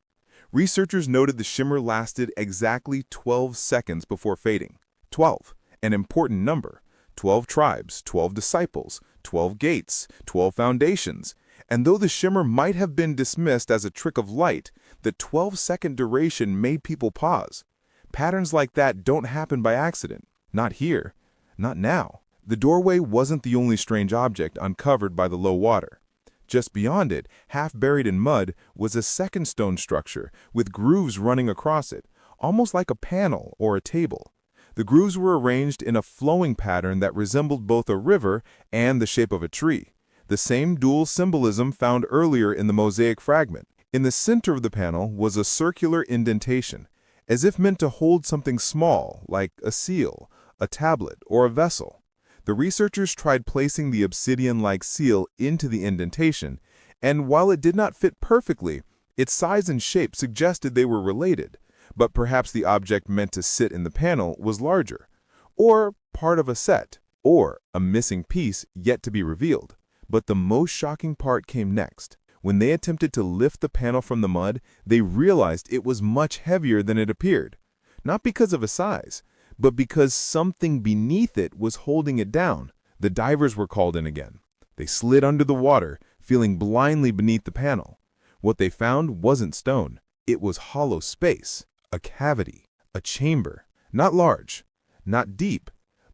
Researchers noted the shimmer lasted exactly 12 seconds before fading. 12, an important number. 12 tribes, 12 disciples, 12 gates, 12 foundations. And though the shimmer might have been dismissed as a trick of light, the 12-second duration made people pause. Patterns like that don't happen by accident. Not here. Not now. The doorway wasn't the only strange object uncovered by the low water. Just beyond it, half buried in mud, was a second stone structure with grooves running across it, almost like a panel or a table. The grooves were arranged in a flowing pattern that resembled both a river and the shape of a tree. the same dual symbolism found earlier in the mosaic fragment. In the center of the panel was a circular indentation, as if meant to hold something small, like a seal, a tablet, or a vessel. The researchers tried placing the obsidian-like seal into the indentation, and while it did not fit perfectly, its size and shape suggested they were related, but perhaps the object meant to sit in the panel was larger, or part of a set, or a missing piece yet to be revealed. But the most shocking part came next. When they attempted to lift the panel from the mud, they realized it was much heavier than it appeared. Not because of its size, but because something beneath it was holding it down. The divers were called in again. They slid under the water, feeling blindly beneath the panel. What they found wasn't stone. It was hollow space, a cavity, a chamber. Not large, not deep,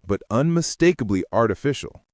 but unmistakably artificial.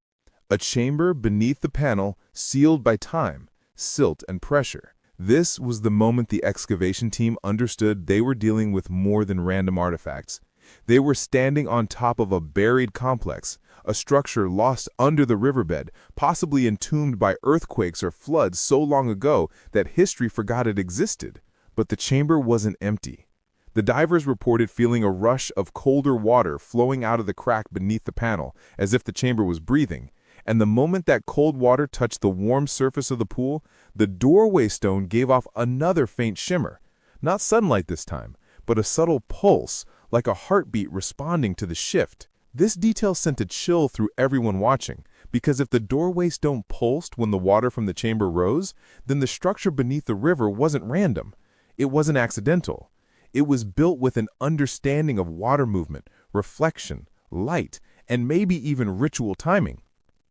A chamber beneath the panel, sealed by time, silt, and pressure. This was the moment the excavation team understood they were dealing with more than random artifacts. They were standing on top of a buried complex, a structure lost under the riverbed, possibly entombed by earthquakes or floods so long ago that history forgot it existed. But the chamber wasn't empty. The divers reported feeling a rush of colder water flowing out of the crack beneath the panel, as if the chamber was breathing. And the moment that cold water touched the warm surface of the pool, the doorway stone gave off another faint shimmer. Not sunlight this time, but a subtle pulse, like a heartbeat responding to the shift. This detail sent a chill through everyone watching, because if the doorway stone pulsed when the water from the chamber rose, then the structure beneath the river wasn't random. It wasn't accidental. It was built with an understanding of water movement, reflection, light, and maybe even ritual timing.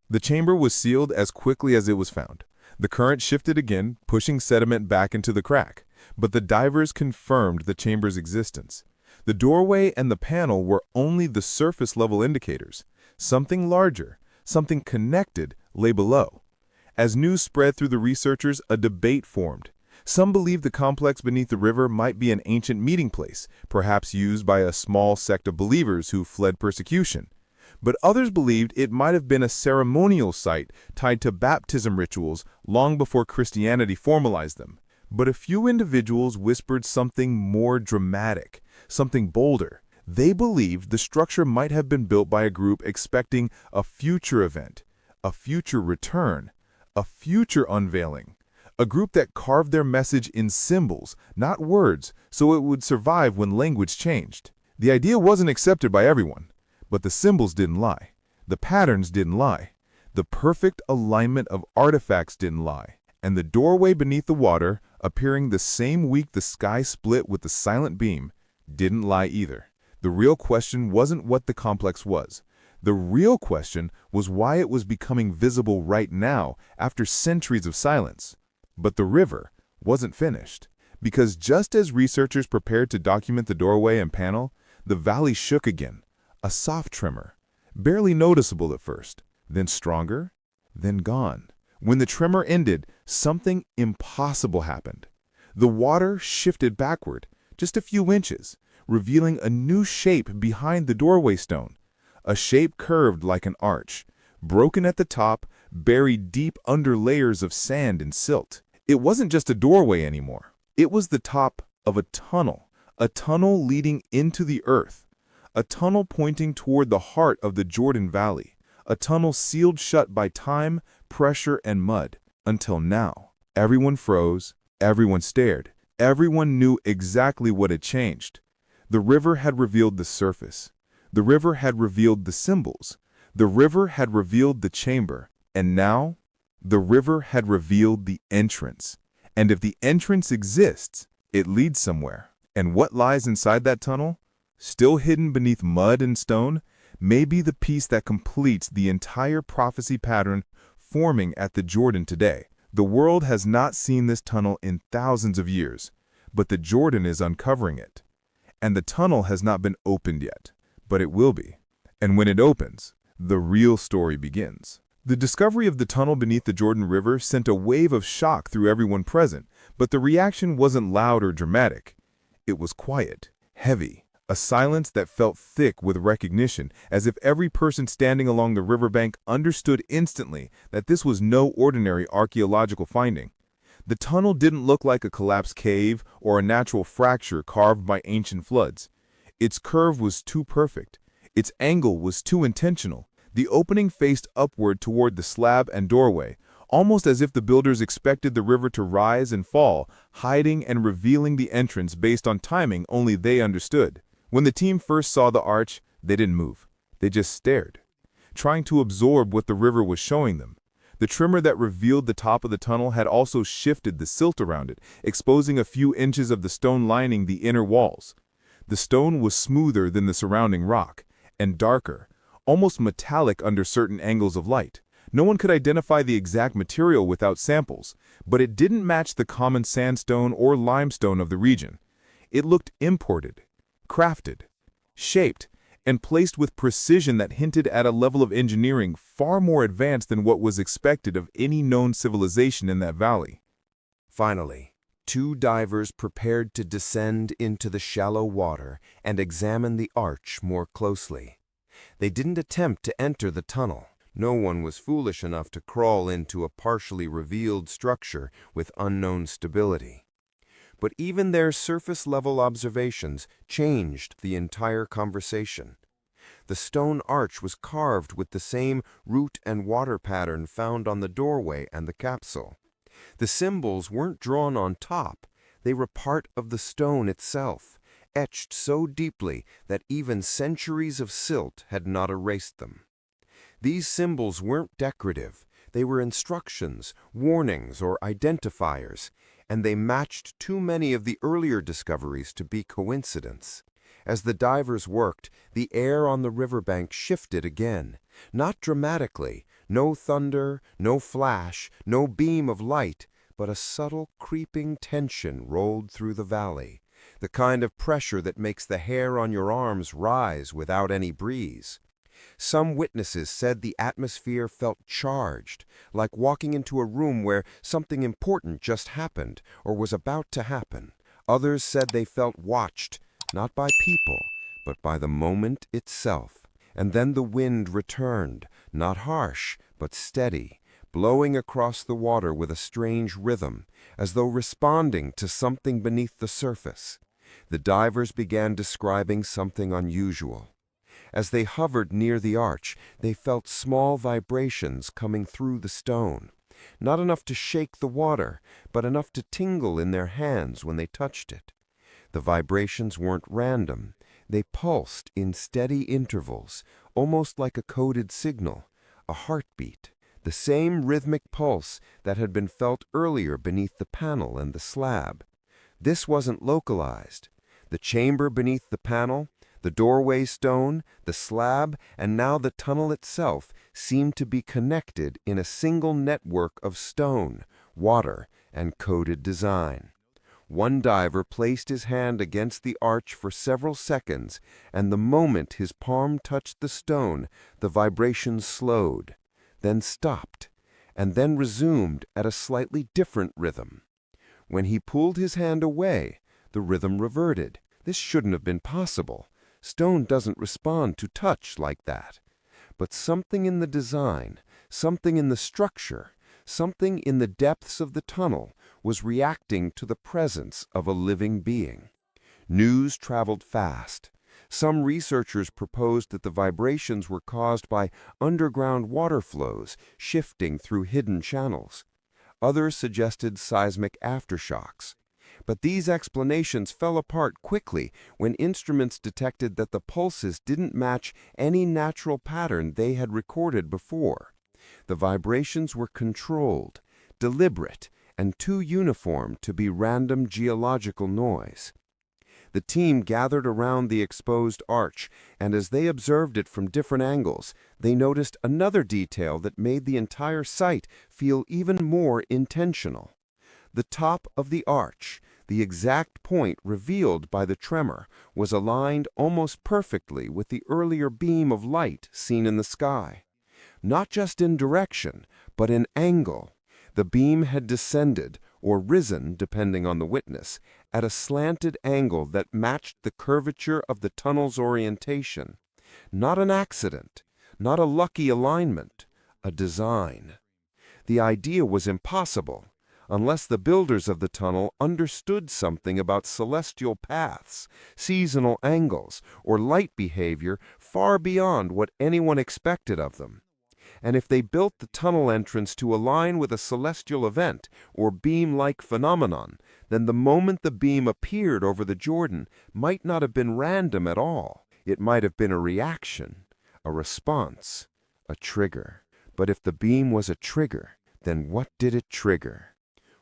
The chamber was sealed as quickly as it was found. The current shifted again, pushing sediment back into the crack, but the divers confirmed the chamber's existence. The doorway and the panel were only the surface-level indicators. Something larger, something connected, lay below. As news spread through the researchers, a debate formed. Some believed the complex beneath the river might be an ancient meeting place, perhaps used by a small sect of believers who fled persecution. But others believed it might have been a ceremonial site tied to baptism rituals long before Christianity formalized them. But a few individuals whispered something more dramatic, something bolder. They believed the structure might have been built by a group expecting a future event, a future return, a future unveiling. A group that carved their message in symbols, not words, so it would survive when language changed. The idea wasn't accepted by everyone, but the symbols didn't lie. The patterns didn't lie. The perfect alignment of artifacts didn't lie. And the doorway beneath the water, appearing the same week the sky split with the silent beam, didn't lie either. The real question wasn't what the complex was. The real question was why it was becoming visible right now after centuries of silence. But the river wasn't finished, because just as researchers prepared to document the doorway and panel, the valley shook again, a soft tremor, barely noticeable at first, then stronger, then gone. When the tremor ended, something impossible happened. The water shifted backward, just a few inches, revealing a new shape behind the doorway stone, a shape curved like an arch, broken at the top, buried deep under layers of sand and silt. It wasn't just a doorway anymore. It was the top of a tunnel leading into the earth, a tunnel pointing toward the heart of the Jordan Valley, a tunnel sealed shut by time, pressure, and mud. Until now, everyone froze, everyone stared, everyone knew exactly what had changed. The river had revealed the surface. The river had revealed the symbols. The river had revealed the chamber. And now, the river had revealed the entrance. And if the entrance exists, it leads somewhere. And what lies inside that tunnel, still hidden beneath mud and stone, may be the piece that completes the entire prophecy pattern forming at the Jordan today. The world has not seen this tunnel in thousands of years, but the Jordan is uncovering it. And the tunnel has not been opened yet, but it will be. And when it opens, the real story begins. The discovery of the tunnel beneath the Jordan River sent a wave of shock through everyone present, but the reaction wasn't loud or dramatic. It was quiet, heavy, A silence that felt thick with recognition, as if every person standing along the riverbank understood instantly that this was no ordinary archaeological finding. The tunnel didn't look like a collapsed cave or a natural fracture carved by ancient floods. Its curve was too perfect. Its angle was too intentional. The opening faced upward toward the slab and doorway, almost as if the builders expected the river to rise and fall, hiding and revealing the entrance based on timing only they understood. When the team first saw the arch, they didn't move. They just stared, trying to absorb what the river was showing them. The trimmer that revealed the top of the tunnel had also shifted the silt around it, exposing a few inches of the stone lining the inner walls. The stone was smoother than the surrounding rock, and darker, almost metallic under certain angles of light. No one could identify the exact material without samples, but it didn't match the common sandstone or limestone of the region. It looked imported, crafted, shaped, and placed with precision that hinted at a level of engineering far more advanced than what was expected of any known civilization in that valley. Finally, two divers prepared to descend into the shallow water and examine the arch more closely. They didn't attempt to enter the tunnel. No one was foolish enough to crawl into a partially revealed structure with unknown stability. But even their surface-level observations changed the entire conversation. The stone arch was carved with the same root and water pattern found on the doorway and the capsule. The symbols weren't drawn on top. They were part of the stone itself, etched so deeply that even centuries of silt had not erased them. These symbols weren't decorative. They were instructions, warnings, or identifiers, and they matched too many of the earlier discoveries to be coincidence. As the divers worked, the air on the riverbank shifted again. Not dramatically, no thunder, no flash, no beam of light, but a subtle creeping tension rolled through the valley, the kind of pressure that makes the hair on your arms rise without any breeze. Some witnesses said the atmosphere felt charged, like walking into a room where something important just happened or was about to happen. Others said they felt watched, not by people, but by the moment itself. And then the wind returned, not harsh, but steady, blowing across the water with a strange rhythm, as though responding to something beneath the surface. The divers began describing something unusual. As they hovered near the arch, they felt small vibrations coming through the stone. Not enough to shake the water, but enough to tingle in their hands when they touched it. The vibrations weren't random. They pulsed in steady intervals, almost like a coded signal, a heartbeat, the same rhythmic pulse that had been felt earlier beneath the panel and the slab. This wasn't localized. The chamber beneath the panel, the doorway stone, the slab, and now the tunnel itself seemed to be connected in a single network of stone, water, and coded design. One diver placed his hand against the arch for several seconds, and the moment his palm touched the stone, the vibration slowed, then stopped, and then resumed at a slightly different rhythm. When he pulled his hand away, the rhythm reverted. This shouldn't have been possible. Stone doesn't respond to touch like that. But something in the design, something in the structure, something in the depths of the tunnel was reacting to the presence of a living being. News traveled fast. Some researchers proposed that the vibrations were caused by underground water flows shifting through hidden channels. Others suggested seismic aftershocks. But these explanations fell apart quickly when instruments detected that the pulses didn't match any natural pattern they had recorded before. The vibrations were controlled, deliberate, and too uniform to be random geological noise. The team gathered around the exposed arch, and as they observed it from different angles, they noticed another detail that made the entire site feel even more intentional. The top of the arch, the exact point revealed by the tremor, was aligned almost perfectly with the earlier beam of light seen in the sky. Not just in direction, but in angle. The beam had descended, or risen, depending on the witness, at a slanted angle that matched the curvature of the tunnel's orientation. Not an accident, not a lucky alignment, a design. The idea was impossible, unless the builders of the tunnel understood something about celestial paths, seasonal angles, or light behavior far beyond what anyone expected of them. And if they built the tunnel entrance to align with a celestial event or beam-like phenomenon, then the moment the beam appeared over the Jordan might not have been random at all. It might have been a reaction, a response, a trigger. But if the beam was a trigger, then what did it trigger?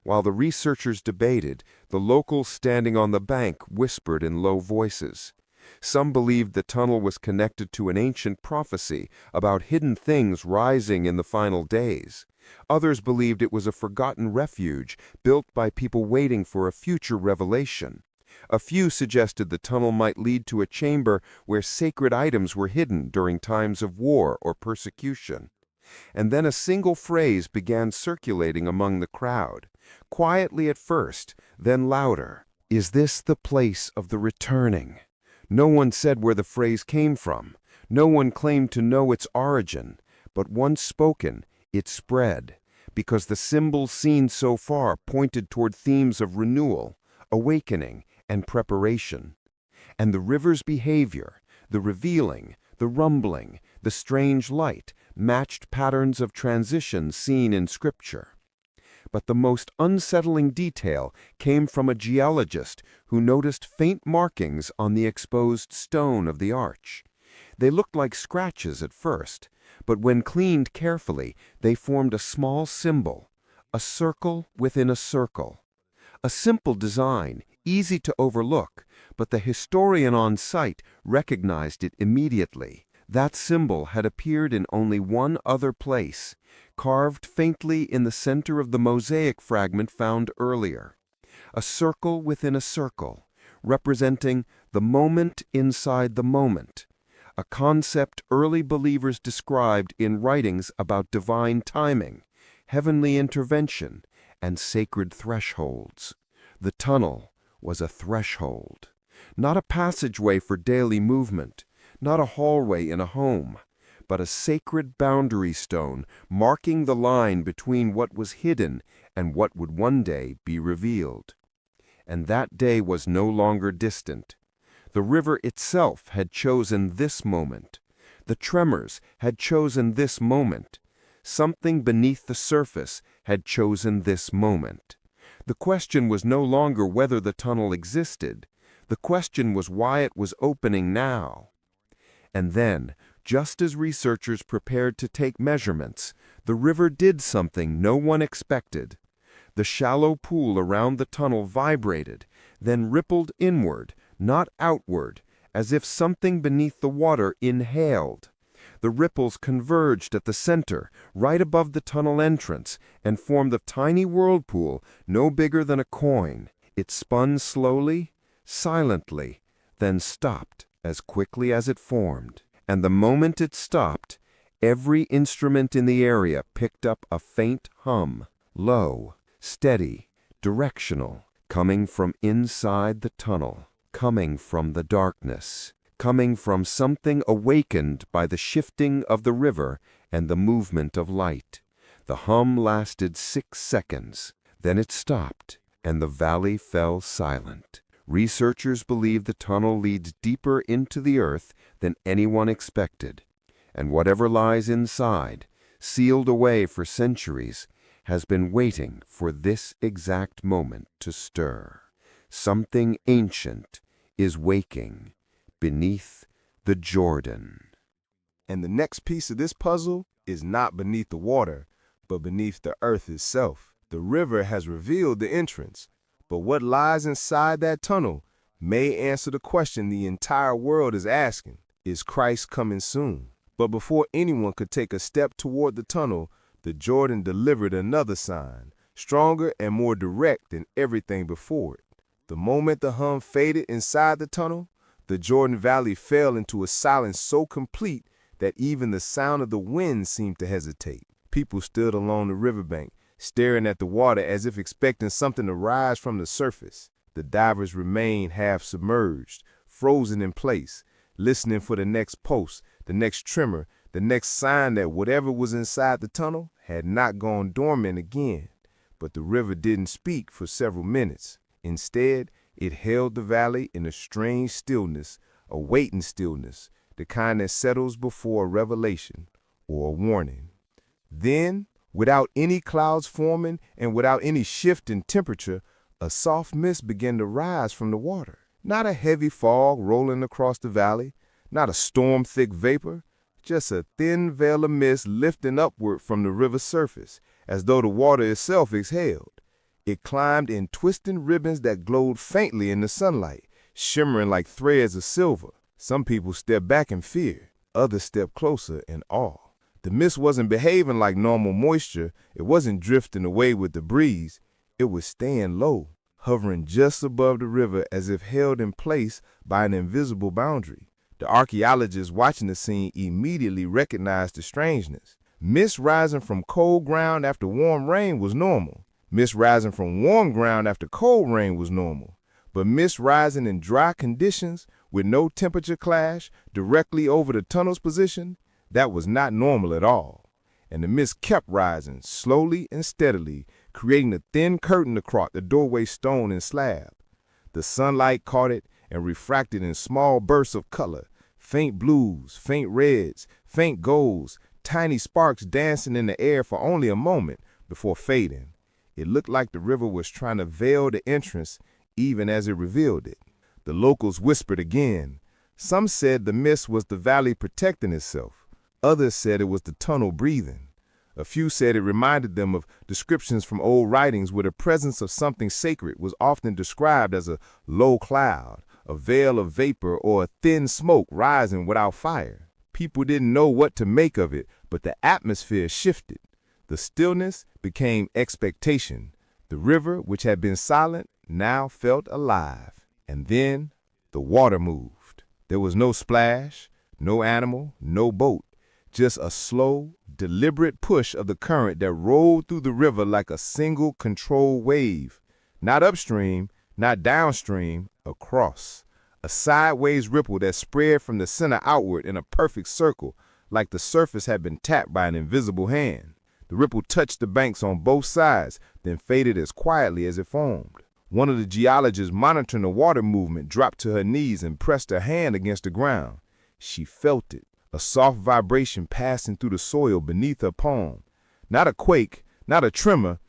While the researchers debated, the locals standing on the bank whispered in low voices. Some believed the tunnel was connected to an ancient prophecy about hidden things rising in the final days. Others believed it was a forgotten refuge built by people waiting for a future revelation. A few suggested the tunnel might lead to a chamber where sacred items were hidden during times of war or persecution. And then a single phrase began circulating among the crowd, quietly at first, then louder. "Is this the place of the returning?" No one said where the phrase came from. No one claimed to know its origin. But once spoken, it spread, because the symbols seen so far pointed toward themes of renewal, awakening, and preparation. And the river's behavior, the revealing, the rumbling, the strange light, matched patterns of transition seen in Scripture. But the most unsettling detail came from a geologist who noticed faint markings on the exposed stone of the arch. They looked like scratches at first, but when cleaned carefully, they formed a small symbol, a circle within a circle. A simple design, easy to overlook, but the historian on site recognized it immediately. That symbol had appeared in only one other place, carved faintly in the center of the mosaic fragment found earlier. A circle within a circle, representing the moment inside the moment, a concept early believers described in writings about divine timing, heavenly intervention, and sacred thresholds. The tunnel was a threshold, not a passageway for daily movement, not a hallway in a home, but a sacred boundary stone marking the line between what was hidden and what would one day be revealed. And that day was no longer distant. The river itself had chosen this moment. The tremors had chosen this moment. Something beneath the surface had chosen this moment. The question was no longer whether the tunnel existed. The question was why it was opening now. And then, just as researchers prepared to take measurements, the river did something no one expected. The shallow pool around the tunnel vibrated, then rippled inward, not outward, as if something beneath the water inhaled. The ripples converged at the center, right above the tunnel entrance, and formed a tiny whirlpool no bigger than a coin. It spun slowly, silently, then stopped as quickly as it formed. And the moment it stopped, every instrument in the area picked up a faint hum, low, steady, directional, coming from inside the tunnel, coming from the darkness, coming from something awakened by the shifting of the river and the movement of light. The hum lasted 6 seconds, then it stopped, and the valley fell silent. Researchers believe the tunnel leads deeper into the earth than anyone expected, and whatever lies inside, sealed away for centuries, has been waiting for this exact moment to stir. Something ancient is waking beneath the Jordan. And the next piece of this puzzle is not beneath the water, but beneath the earth itself. The river has revealed the entrance, but what lies inside that tunnel may answer the question the entire world is asking: is Christ coming soon? But before anyone could take a step toward the tunnel, the Jordan delivered another sign, stronger and more direct than everything before it. The moment the hum faded inside the tunnel, the Jordan Valley fell into a silence so complete that even the sound of the wind seemed to hesitate. People stood along the riverbank, staring at the water as if expecting something to rise from the surface. The divers remained half submerged, frozen in place, listening for the next pulse, the next tremor, the next sign that whatever was inside the tunnel had not gone dormant again. But the river didn't speak for several minutes. Instead, it held the valley in a strange stillness, a waiting stillness, the kind that settles before a revelation or a warning. Then, without any clouds forming and without any shift in temperature, a soft mist began to rise from the water. Not a heavy fog rolling across the valley, not a storm-thick vapor, just a thin veil of mist lifting upward from the river's surface, as though the water itself exhaled. It climbed in twisting ribbons that glowed faintly in the sunlight, shimmering like threads of silver. Some people stepped back in fear, others stepped closer in awe. The mist wasn't behaving like normal moisture, it wasn't drifting away with the breeze, it was staying low, hovering just above the river as if held in place by an invisible boundary. The archaeologists watching the scene immediately recognized the strangeness. Mist rising from cold ground after warm rain was normal. Mist rising from warm ground after cold rain was normal. But mist rising in dry conditions with no temperature clash directly over the tunnel's position, that was not normal at all. And the mist kept rising slowly and steadily, creating a thin curtain across the doorway stone and slab. The sunlight caught it and refracted in small bursts of color, faint blues, faint reds, faint golds, tiny sparks dancing in the air for only a moment before fading. It looked like the river was trying to veil the entrance even as it revealed it. The locals whispered again. Some said the mist was the valley protecting itself. Others said it was the tunnel breathing. A few said it reminded them of descriptions from old writings where the presence of something sacred was often described as a low cloud, a veil of vapor, or a thin smoke rising without fire. People didn't know what to make of it, but the atmosphere shifted. The stillness became expectation. The river, which had been silent, now felt alive. And then the water moved. There was no splash, no animal, no boat, just a slow, deliberate push of the current that rolled through the river like a single controlled wave. Not upstream, not downstream, across. A sideways ripple that spread from the center outward in a perfect circle, like the surface had been tapped by an invisible hand. The ripple touched the banks on both sides, then faded as quietly as it formed. One of the geologists monitoring the water movement dropped to her knees and pressed her hand against the ground. She felt it, a soft vibration passing through the soil beneath her palm. Not a quake, not a tremor,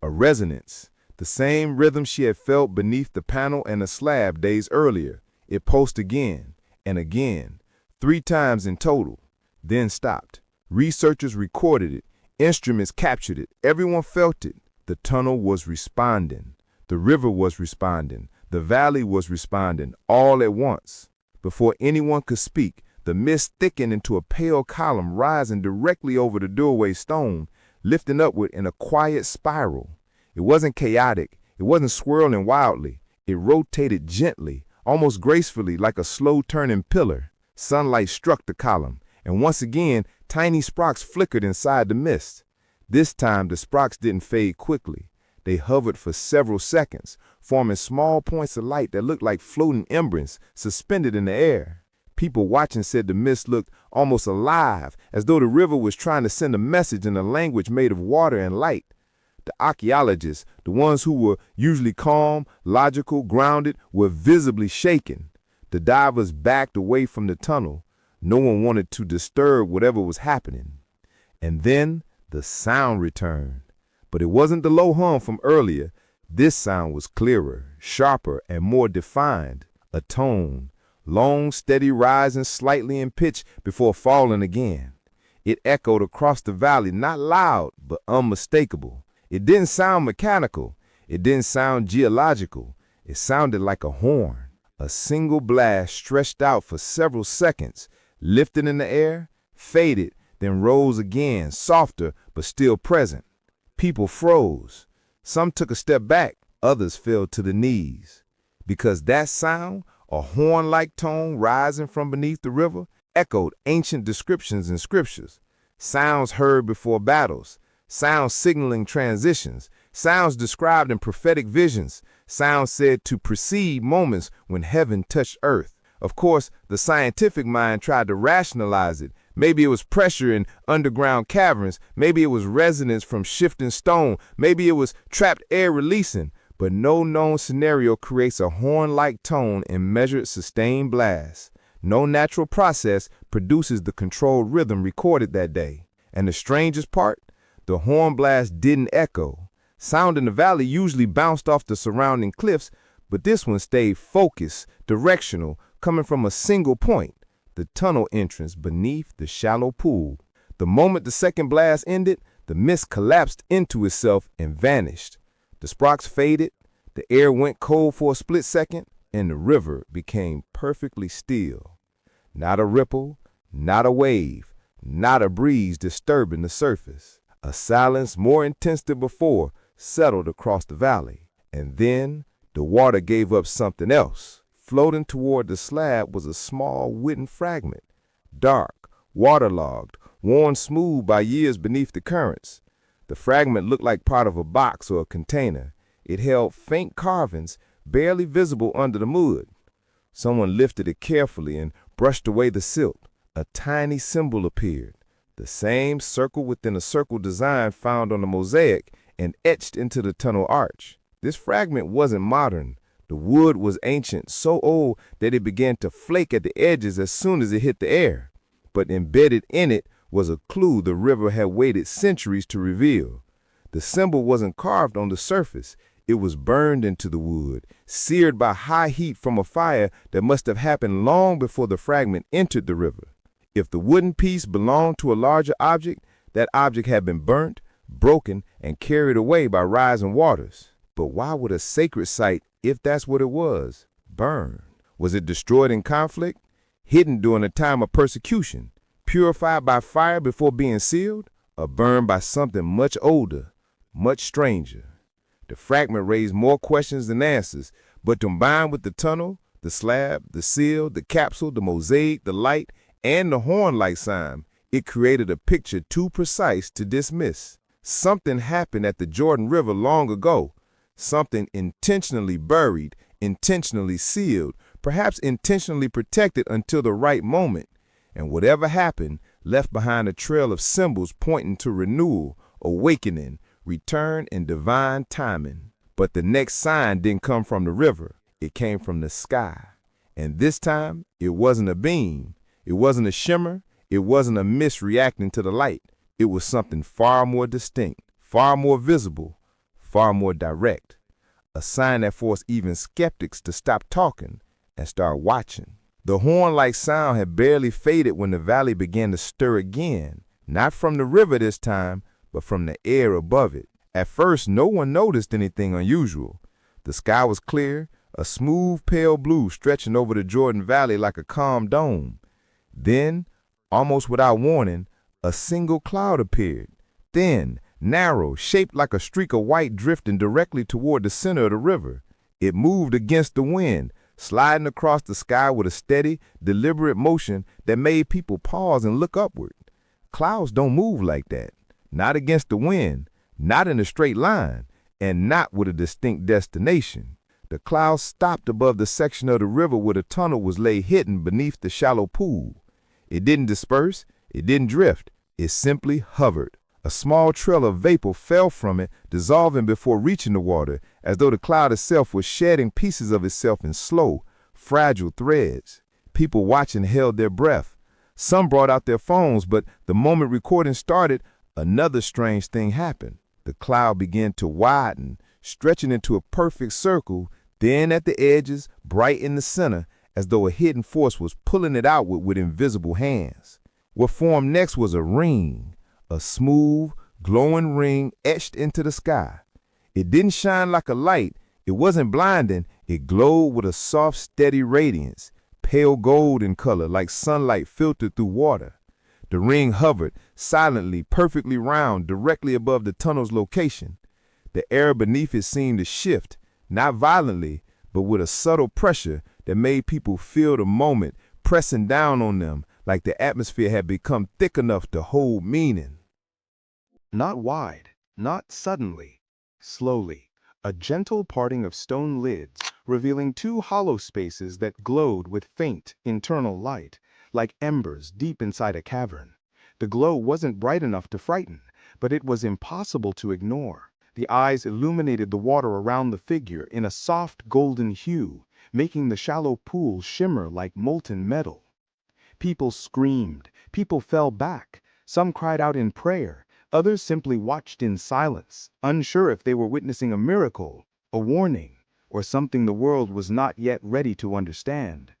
a resonance. The same rhythm she had felt beneath the panel and the slab days earlier. It pulsed again and again, 3 times in total, then stopped. Researchers recorded it. Instruments captured it. Everyone felt it. The tunnel was responding. The river was responding. The valley was responding, all at once. Before anyone could speak, the mist thickened into a pale column rising directly over the doorway stone, lifting upward in a quiet spiral. It wasn't chaotic. It wasn't swirling wildly. It rotated gently, almost gracefully, like a slow-turning pillar. Sunlight struck the column, and once again, tiny sparks flickered inside the mist. This time, the sparks didn't fade quickly. They hovered for several seconds, forming small points of light that looked like floating embers suspended in the air. People watching said the mist looked almost alive, as though the river was trying to send a message in a language made of water and light. The archaeologists, the ones who were usually calm, logical, grounded, were visibly shaken. The divers backed away from the tunnel. No one wanted to disturb whatever was happening. And then the sound returned. But it wasn't the low hum from earlier. This sound was clearer, sharper, and more defined. A tone, long, steady, rising slightly in pitch before falling again. It echoed across the valley, not loud, but unmistakable. It didn't sound mechanical. It didn't sound geological. It sounded like a horn. A single blast stretched out for several seconds, lifted in the air, faded, then rose again, softer but still present. People froze. Some took a step back. Others fell to the knees. Because that sound, a horn-like tone rising from beneath the river, echoed ancient descriptions in scriptures. Sounds heard before battles. Sounds signaling transitions. Sounds described in prophetic visions. Sound said to precede moments when heaven touched earth. Of course, the scientific mind tried to rationalize it. Maybe it was pressure in underground caverns. Maybe it was resonance from shifting stone. Maybe it was trapped air releasing. But no known scenario creates a horn-like tone in measured, sustained blasts. No natural process produces the controlled rhythm recorded that day. And the strangest part? The horn blast didn't echo. Sound in the valley usually bounced off the surrounding cliffs, but this one stayed focused, directional, coming from a single point, the tunnel entrance beneath the shallow pool. The moment the second blast ended, the mist collapsed into itself and vanished. The sparks faded, the air went cold for a split second, and the river became perfectly still. Not a ripple, not a wave, not a breeze disturbing the surface. A silence more intense than before settled across the valley. And then the water gave up something else. Floating toward the slab was a small wooden fragment, dark, waterlogged, worn smooth by years beneath the currents. The fragment looked like part of a box or a container. It held faint carvings, barely visible under the mud. Someone lifted it carefully and brushed away the silt. A tiny symbol appeared, the same circle within a circle design found on the mosaic and etched into the tunnel arch. This fragment wasn't modern. The wood was ancient, so old that it began to flake at the edges as soon as it hit the air. But embedded in it was a clue the river had waited centuries to reveal. The symbol wasn't carved on the surface. It was burned into the wood, seared by high heat from a fire that must have happened long before the fragment entered the river. If the wooden piece belonged to a larger object, that object had been burnt, broken, and carried away by rising waters. But why would a sacred site, if that's what it was, burn? Was it destroyed in conflict, hidden during a time of persecution, purified by fire before being sealed, or burned by something much older, much stranger? The fragment raised more questions than answers, but combined with the tunnel, the slab, the seal, the capsule, the mosaic, the light, and the horn-like sign, it created a picture too precise to dismiss. Something happened at the Jordan River long ago. Something intentionally buried, intentionally sealed, perhaps intentionally protected until the right moment. And whatever happened left behind a trail of symbols pointing to renewal, awakening, return, and divine timing. But the next sign didn't come from the river. It came from the sky. And this time, it wasn't a beam. It wasn't a shimmer. It wasn't a mist reacting to the light. It was something far more distinct, far more visible, far more direct. A sign that forced even skeptics to stop talking and start watching. The horn-like sound had barely faded when the valley began to stir again, not from the river this time, but from the air above it. At first, no one noticed anything unusual. The sky was clear, a smooth pale blue stretching over the Jordan Valley like a calm dome. Then, almost without warning, a single cloud appeared, thin, narrow, shaped like a streak of white drifting directly toward the center of the river. It moved against the wind, sliding across the sky with a steady, deliberate motion that made people pause and look upward. Clouds don't move like that, not against the wind, not in a straight line, and not with a distinct destination. The clouds stopped above the section of the river where the tunnel was laid hidden beneath the shallow pool. It didn't disperse, it didn't drift, it simply hovered. A small trail of vapor fell from it, dissolving before reaching the water, as though the cloud itself was shedding pieces of itself in slow, fragile threads. People watching held their breath. Some brought out their phones, but the moment recording started, another strange thing happened. The cloud began to widen, stretching into a perfect circle, then at the edges, bright in the center, as though a hidden force was pulling it outward with invisible hands. What formed next was a ring, a smooth, glowing ring etched into the sky. It didn't shine like a light, it wasn't blinding, it glowed with a soft, steady radiance, pale gold in color like sunlight filtered through water. The ring hovered, silently, perfectly round, directly above the tunnel's location. The air beneath it seemed to shift, not violently, but with a subtle pressure that made people feel the moment pressing down on them, like the atmosphere had become thick enough to hold meaning. Not wide, not suddenly, slowly. a gentle parting of stone lids, revealing two hollow spaces that glowed with faint, internal light, like embers deep inside a cavern. The glow wasn't bright enough to frighten, but it was impossible to ignore. The eyes illuminated the water around the figure in a soft golden hue, making the shallow pool shimmer like molten metal. People screamed, people fell back, some cried out in prayer, others simply watched in silence, unsure if they were witnessing a miracle, a warning, or something the world was not yet ready to understand.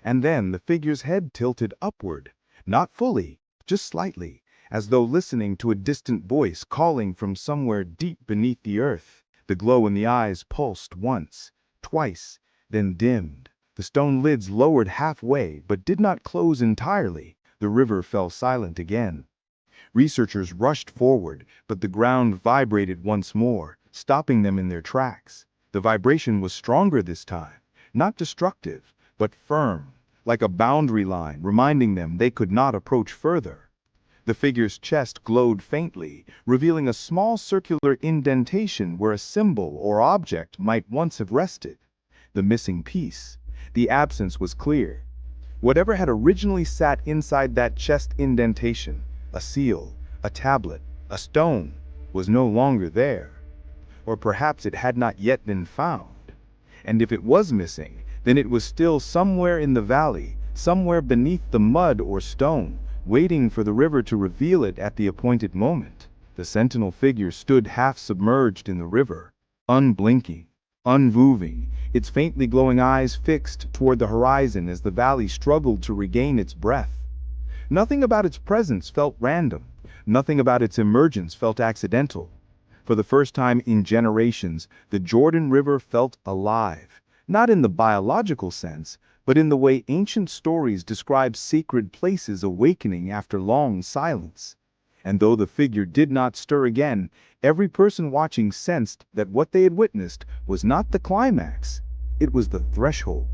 And then the figure's head tilted upward, not fully, just slightly, as though listening to a distant voice calling from somewhere deep beneath the earth. The glow in the eyes pulsed once, twice, then dimmed. The stone lids lowered halfway, but did not close entirely. The river fell silent again. Researchers rushed forward, but the ground vibrated once more, stopping them in their tracks. The vibration was stronger this time, not destructive, but firm, like a boundary line, reminding them they could not approach further. The figure's chest glowed faintly, revealing a small circular indentation where a symbol or object might once have rested. The missing piece. The absence was clear. Whatever had originally sat inside that chest indentation, a seal, a tablet, a stone, was no longer there. Or perhaps it had not yet been found. And if it was missing, then it was still somewhere in the valley, somewhere beneath the mud or stone, waiting for the river to reveal it at the appointed moment. The sentinel figure stood half submerged in the river, unblinking, unmoving, its faintly glowing eyes fixed toward the horizon as the valley struggled to regain its breath. Nothing about its presence felt random. Nothing about its emergence felt accidental. For the first time in generations, the Jordan River felt alive, not in the biological sense, but in the way ancient stories describe sacred places awakening after long silence. And though the figure did not stir again, every person watching sensed that what they had witnessed was not the climax, it was the threshold.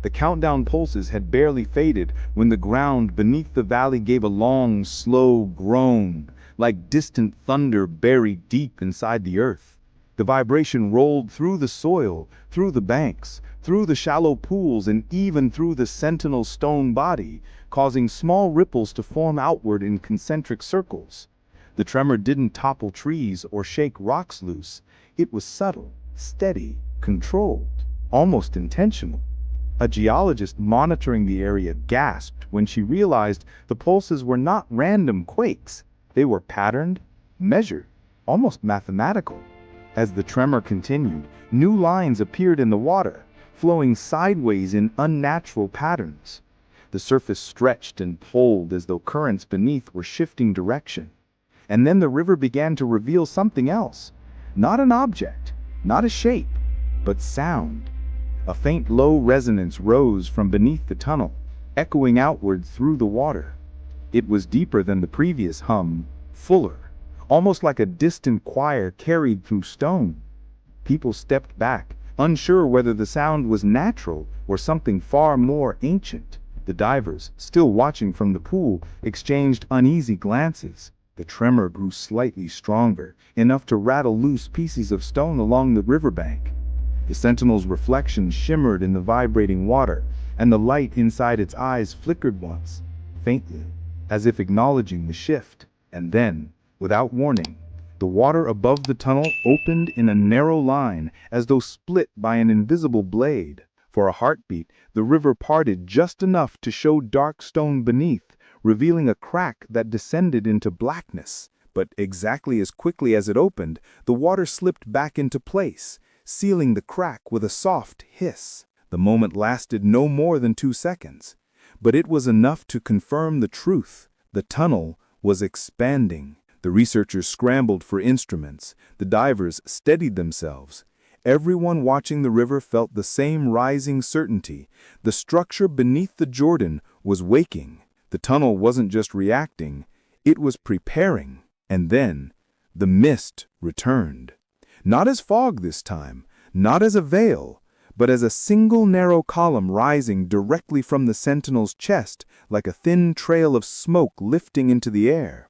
The countdown pulses had barely faded when the ground beneath the valley gave a long, slow groan, like distant thunder buried deep inside the earth. The vibration rolled through the soil, through the banks, through the shallow pools, and even through the sentinel stone body, causing small ripples to form outward in concentric circles. The tremor didn't topple trees or shake rocks loose. It was subtle, steady, controlled, almost intentional. A geologist monitoring the area gasped when she realized the pulses were not random quakes. They were patterned, measured, almost mathematical. As the tremor continued, new lines appeared in the water, flowing sideways in unnatural patterns. The surface stretched and pulled as though currents beneath were shifting direction. And then the river began to reveal something else. Not an object, not a shape, but sound. A faint low resonance rose from beneath the tunnel, echoing outward through the water. It was deeper than the previous hum, fuller, almost like a distant choir carried through stone. People stepped back, unsure whether the sound was natural or something far more ancient. The divers, still watching from the pool, exchanged uneasy glances. The tremor grew slightly stronger, enough to rattle loose pieces of stone along the riverbank. The sentinel's reflection shimmered in the vibrating water, and the light inside its eyes flickered once, faintly, as if acknowledging the shift. And then, without warning, the water above the tunnel opened in a narrow line, as though split by an invisible blade. For a heartbeat, the river parted just enough to show dark stone beneath, revealing a crack that descended into blackness. But exactly as quickly as it opened, the water slipped back into place, sealing the crack with a soft hiss. The moment lasted no more than 2 seconds, but it was enough to confirm the truth. The tunnel was expanding. The researchers scrambled for instruments. The divers steadied themselves. Everyone watching the river felt the same rising certainty. The structure beneath the Jordan was waking. The tunnel wasn't just reacting, it was preparing. And then, the mist returned. Not as fog this time, not as a veil, but as a single narrow column rising directly from the sentinel's chest, like a thin trail of smoke lifting into the air.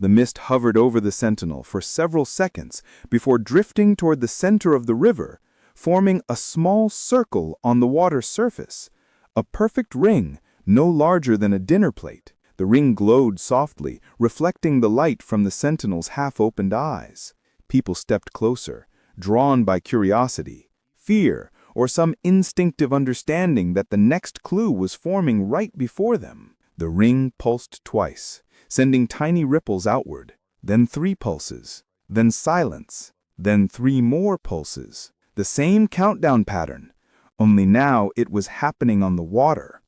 The mist hovered over the sentinel for several seconds before drifting toward the center of the river, forming a small circle on the water's surface, a perfect ring no larger than a dinner plate. The ring glowed softly, reflecting the light from the sentinel's half-opened eyes. People stepped closer, drawn by curiosity, fear, or some instinctive understanding that the next clue was forming right before them. The ring pulsed twice, sending tiny ripples outward, then 3 pulses, then silence, then 3 more pulses. The same countdown pattern, only now it was happening on the water.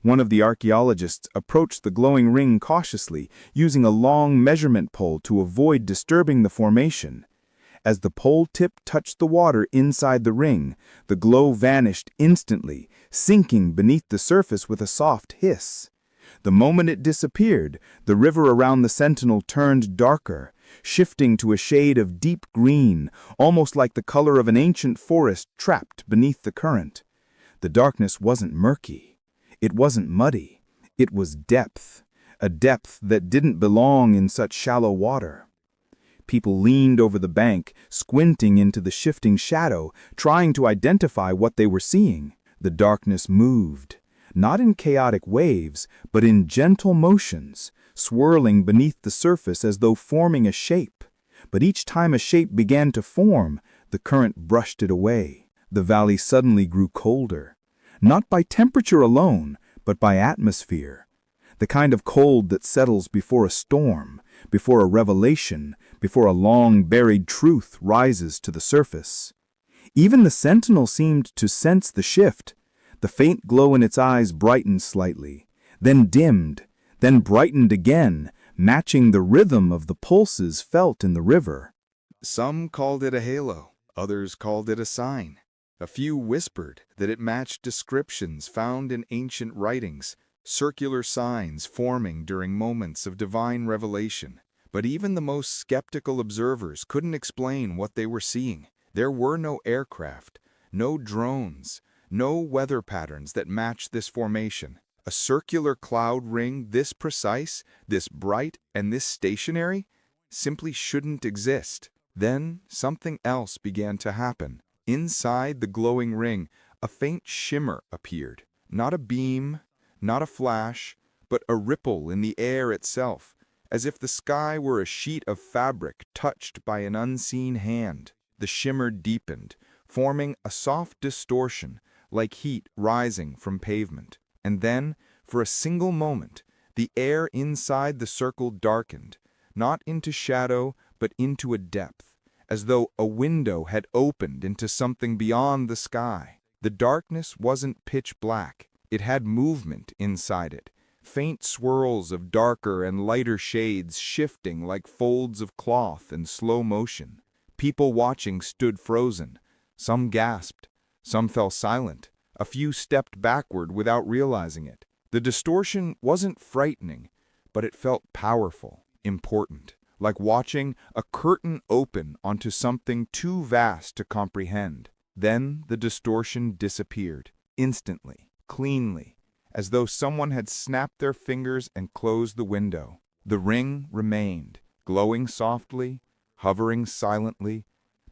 One of the archaeologists approached the glowing ring cautiously, using a long measurement pole to avoid disturbing the formation. As the pole tip touched the water inside the ring, the glow vanished instantly, sinking beneath the surface with a soft hiss. The moment it disappeared, the river around the sentinel turned darker, shifting to a shade of deep green, almost like the color of an ancient forest trapped beneath the current. The darkness wasn't murky. It wasn't muddy. It was depth, a depth that didn't belong in such shallow water. People leaned over the bank, squinting into the shifting shadow, trying to identify what they were seeing. The darkness moved, not in chaotic waves, but in gentle motions, swirling beneath the surface as though forming a shape. But each time a shape began to form, the current brushed it away. The valley suddenly grew colder, not by temperature alone, but by atmosphere. The kind of cold that settles before a storm, before a revelation, before a long-buried truth rises to the surface. Even the sentinel seemed to sense the shift. The faint glow in its eyes brightened slightly, then dimmed, then brightened again, matching the rhythm of the pulses felt in the river. Some called it a halo, others called it a sign. A few whispered that it matched descriptions found in ancient writings, circular signs forming during moments of divine revelation. But even the most skeptical observers couldn't explain what they were seeing. There were no aircraft, no drones, no weather patterns that matched this formation. A circular cloud ring this precise, this bright, and this stationary simply shouldn't exist. Then something else began to happen. Inside the glowing ring, a faint shimmer appeared. Not a beam, not a flash, but a ripple in the air itself, as if the sky were a sheet of fabric touched by an unseen hand. The shimmer deepened, forming a soft distortion, like heat rising from pavement. And then, for a single moment, the air inside the circle darkened, not into shadow, but into a depth, as though a window had opened into something beyond the sky. The darkness wasn't pitch black. It had movement inside it, faint swirls of darker and lighter shades shifting like folds of cloth in slow motion. People watching stood frozen. Some gasped, some fell silent. A few stepped backward without realizing it. The distortion wasn't frightening, but it felt powerful, important, like watching a curtain open onto something too vast to comprehend. Then the distortion disappeared, instantly, cleanly, as though someone had snapped their fingers and closed the window. The ring remained, glowing softly, hovering silently,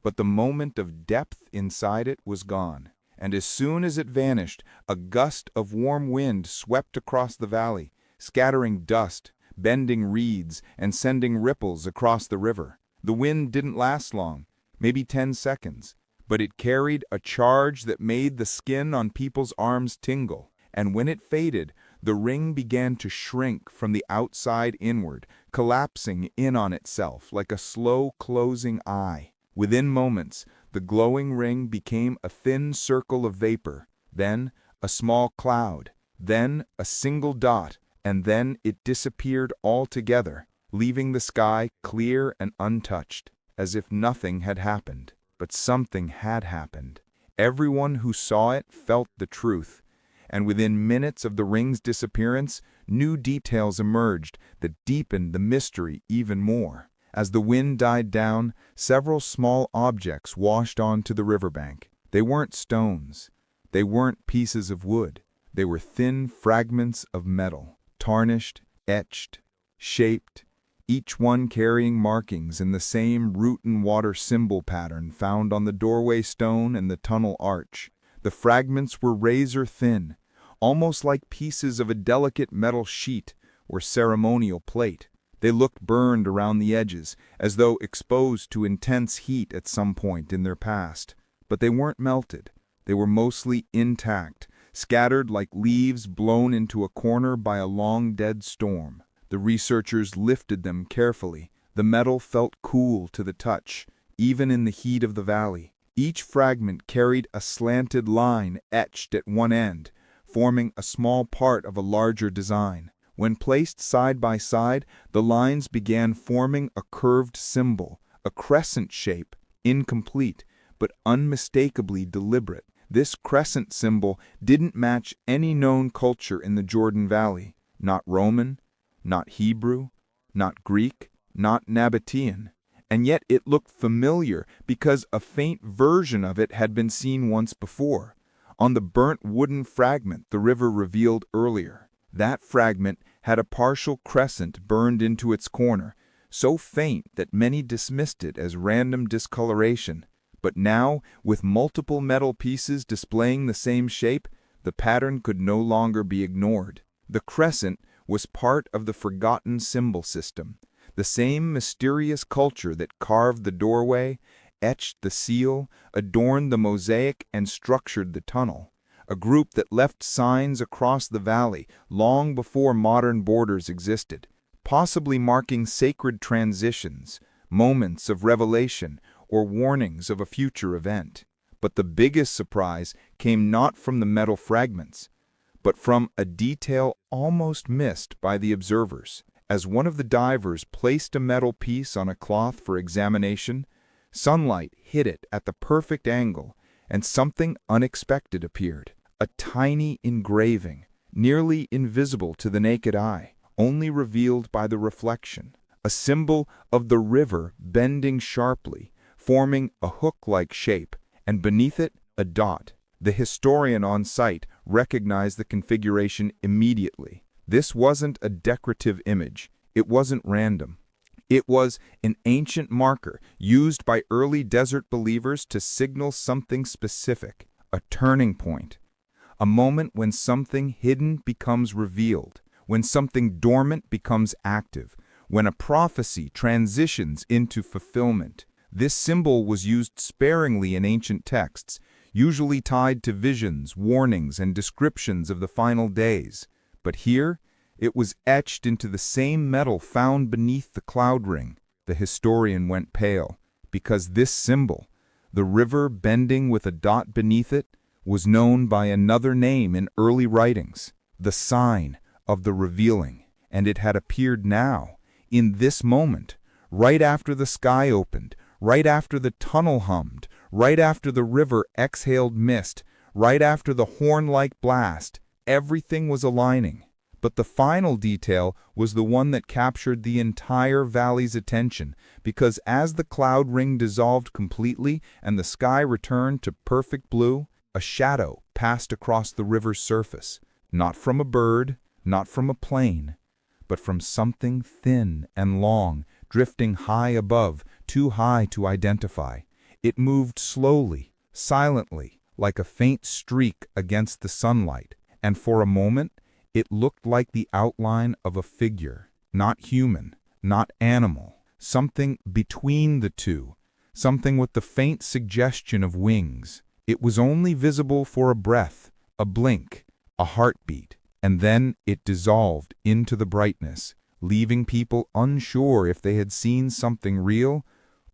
but the moment of depth inside it was gone. And as soon as it vanished, a gust of warm wind swept across the valley, scattering dust, bending reeds, and sending ripples across the river. The wind didn't last long, maybe 10 seconds, but it carried a charge that made the skin on people's arms tingle. And when it faded, the ring began to shrink from the outside inward, collapsing in on itself like a slow closing eye. Within moments, the glowing ring became a thin circle of vapor, then a small cloud, then a single dot, and then it disappeared altogether, leaving the sky clear and untouched, as if nothing had happened. But something had happened. Everyone who saw it felt the truth, and within minutes of the ring's disappearance, new details emerged that deepened the mystery even more. As the wind died down, several small objects washed onto the riverbank. They weren't stones. They weren't pieces of wood. They were thin fragments of metal, tarnished, etched, shaped, each one carrying markings in the same root and water symbol pattern found on the doorway stone and the tunnel arch. The fragments were razor thin, almost like pieces of a delicate metal sheet or ceremonial plate. They looked burned around the edges, as though exposed to intense heat at some point in their past. But they weren't melted. They were mostly intact, scattered like leaves blown into a corner by a long-dead storm. The researchers lifted them carefully. The metal felt cool to the touch, even in the heat of the valley. Each fragment carried a slanted line etched at one end, forming a small part of a larger design. When placed side by side, the lines began forming a curved symbol, a crescent shape, incomplete, but unmistakably deliberate. This crescent symbol didn't match any known culture in the Jordan Valley. Not Roman, not Hebrew, not Greek, not Nabatean. And yet it looked familiar because a faint version of it had been seen once before, on the burnt wooden fragment the river revealed earlier. That fragment had a partial crescent burned into its corner, so faint that many dismissed it as random discoloration. But now, with multiple metal pieces displaying the same shape, the pattern could no longer be ignored. The crescent was part of the forgotten symbol system, the same mysterious culture that carved the doorway, etched the seal, adorned the mosaic, and structured the tunnel. A group that left signs across the valley long before modern borders existed, possibly marking sacred transitions, moments of revelation, or warnings of a future event. But the biggest surprise came not from the metal fragments, but from a detail almost missed by the observers. As one of the divers placed a metal piece on a cloth for examination, sunlight hit it at the perfect angle, and something unexpected appeared. A tiny engraving, nearly invisible to the naked eye, only revealed by the reflection. A symbol of the river bending sharply, forming a hook-like shape, and beneath it, a dot. The historian on site recognized the configuration immediately. This wasn't a decorative image. It wasn't random. It was an ancient marker used by early desert believers to signal something specific, a turning point. A moment when something hidden becomes revealed, when something dormant becomes active, when a prophecy transitions into fulfillment. This symbol was used sparingly in ancient texts, usually tied to visions, warnings, and descriptions of the final days. But here, it was etched into the same metal found beneath the cloud ring. The historian went pale, because this symbol, the river bending with a dot beneath it, was known by another name in early writings, the sign of the revealing. And it had appeared now, in this moment, right after the sky opened, right after the tunnel hummed, right after the river exhaled mist, right after the horn-like blast. Everything was aligning. But the final detail was the one that captured the entire valley's attention, because as the cloud ring dissolved completely and the sky returned to perfect blue, a shadow passed across the river's surface, not from a bird, not from a plane, but from something thin and long, drifting high above, too high to identify. It moved slowly, silently, like a faint streak against the sunlight, and for a moment, it looked like the outline of a figure, not human, not animal, something between the two, something with the faint suggestion of wings. It was only visible for a breath, a blink, a heartbeat, and then it dissolved into the brightness, leaving people unsure if they had seen something real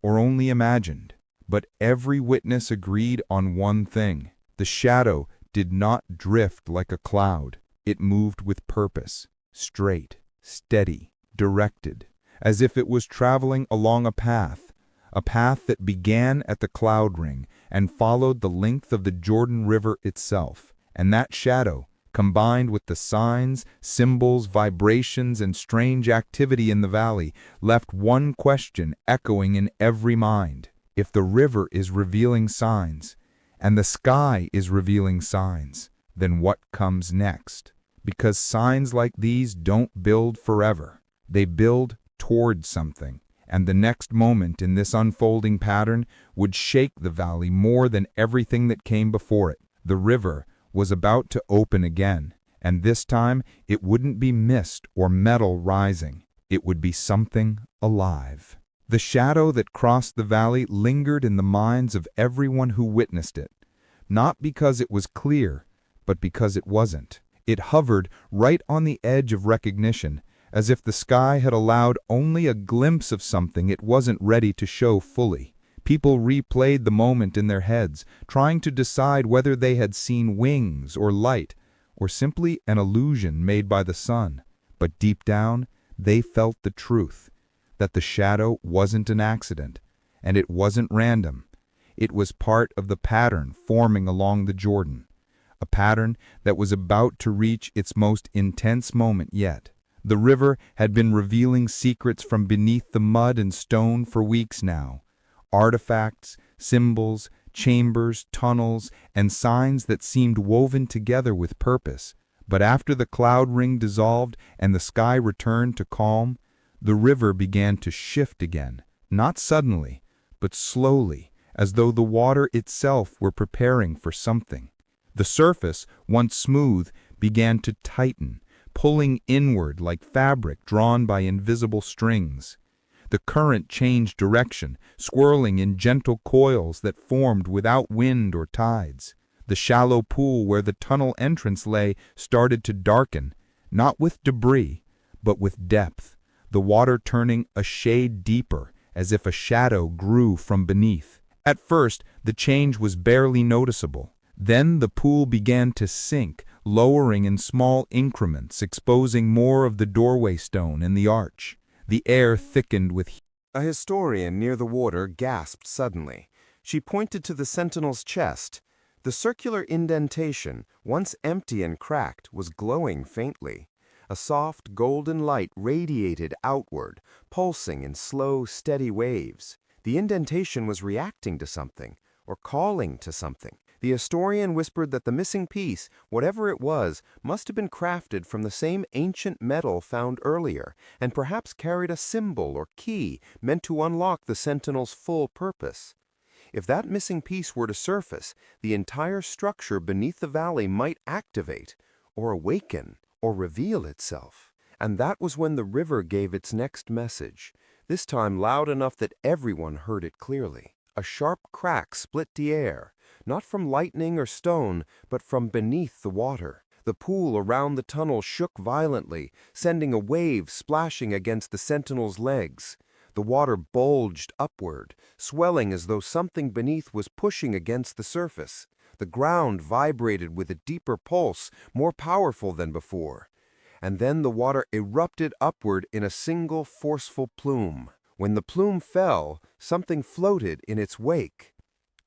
or only imagined. But every witness agreed on one thing. The shadow did not drift like a cloud. It moved with purpose, straight, steady, directed, as if it was traveling along a path that began at the cloud ring and followed the length of the Jordan River itself. And that shadow, combined with the signs, symbols, vibrations, and strange activity in the valley, left one question echoing in every mind. If the river is revealing signs, and the sky is revealing signs, then what comes next? Because signs like these don't build forever. They build toward something, and the next moment in this unfolding pattern would shake the valley more than everything that came before it. The river was about to open again, and this time it wouldn't be mist or metal rising. It would be something alive. The shadow that crossed the valley lingered in the minds of everyone who witnessed it, not because it was clear, but because it wasn't. It hovered right on the edge of recognition, as if the sky had allowed only a glimpse of something it wasn't ready to show fully. People replayed the moment in their heads, trying to decide whether they had seen wings or light, or simply an illusion made by the sun. But deep down, they felt the truth, that the shadow wasn't an accident, and it wasn't random. It was part of the pattern forming along the Jordan, a pattern that was about to reach its most intense moment yet. The river had been revealing secrets from beneath the mud and stone for weeks now. Artifacts, symbols, chambers, tunnels, and signs that seemed woven together with purpose. But after the cloud ring dissolved and the sky returned to calm, the river began to shift again, not suddenly, but slowly, as though the water itself were preparing for something. The surface, once smooth, began to tighten, pulling inward like fabric drawn by invisible strings. The current changed direction, swirling in gentle coils that formed without wind or tides. The shallow pool where the tunnel entrance lay started to darken, not with debris, but with depth, the water turning a shade deeper, as if a shadow grew from beneath. At first, the change was barely noticeable. Then the pool began to sink, lowering in small increments, exposing more of the doorway stone and the arch. The air thickened with heat. A historian near the water gasped suddenly. She pointed to the sentinel's chest. The circular indentation, once empty and cracked, was glowing faintly. A soft golden light radiated outward, pulsing in slow, steady waves. The indentation was reacting to something, or calling to something. The historian whispered that the missing piece, whatever it was, must have been crafted from the same ancient metal found earlier, and perhaps carried a symbol or key meant to unlock the sentinel's full purpose. If that missing piece were to surface, the entire structure beneath the valley might activate, or awaken, or reveal itself. And that was when the river gave its next message, this time loud enough that everyone heard it clearly. A sharp crack split the air, not from lightning or stone, but from beneath the water. The pool around the tunnel shook violently, sending a wave splashing against the sentinel's legs. The water bulged upward, swelling as though something beneath was pushing against the surface. The ground vibrated with a deeper pulse, more powerful than before. And then the water erupted upward in a single forceful plume. When the plume fell, something floated in its wake.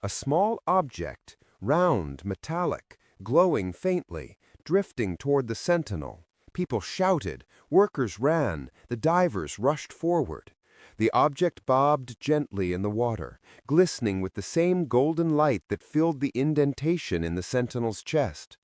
A small object, round, metallic, glowing faintly, drifting toward the sentinel. People shouted, workers ran, the divers rushed forward. The object bobbed gently in the water, glistening with the same golden light that filled the indentation in the sentinel's chest.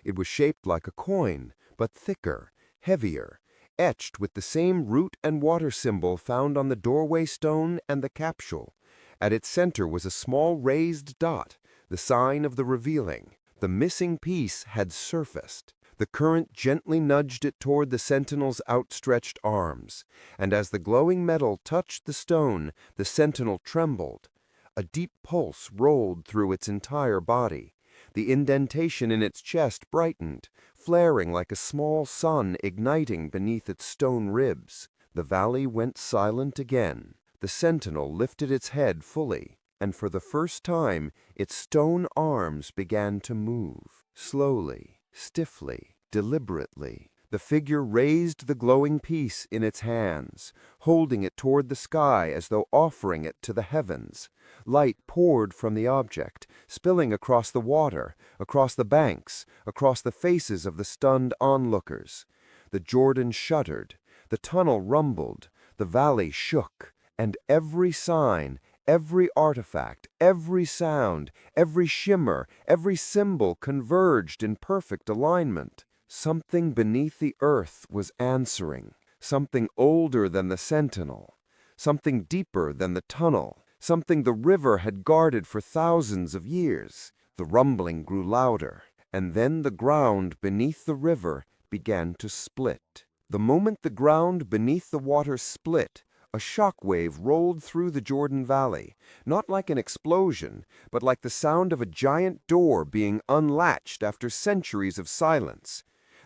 It was shaped like a coin, but thicker, heavier, etched with the same root and water symbol found on the doorway stone and the capsule. At its center was a small raised dot, the sign of the revealing. The missing piece had surfaced. The current gently nudged it toward the sentinel's outstretched arms, and as the glowing metal touched the stone, the sentinel trembled. A deep pulse rolled through its entire body. The indentation in its chest brightened, flaring like a small sun igniting beneath its stone ribs. The valley went silent again. The sentinel lifted its head fully, and for the first time its stone arms began to move, slowly, stiffly, deliberately. The figure raised the glowing piece in its hands, holding it toward the sky as though offering it to the heavens. Light poured from the object, spilling across the water, across the banks, across the faces of the stunned onlookers. The Jordan shuddered, the tunnel rumbled, the valley shook, and every sign, every artifact, every sound, every shimmer, every symbol converged in perfect alignment. Something beneath the earth was answering. something older than the sentinel, something deeper than the tunnel, something the river had guarded for thousands of years. The rumbling grew louder, and then the ground beneath the river began to split. The moment the ground beneath the water split, a shock wave rolled through the Jordan Valley, not like an explosion, but like the sound of a giant door being unlatched after centuries of silence.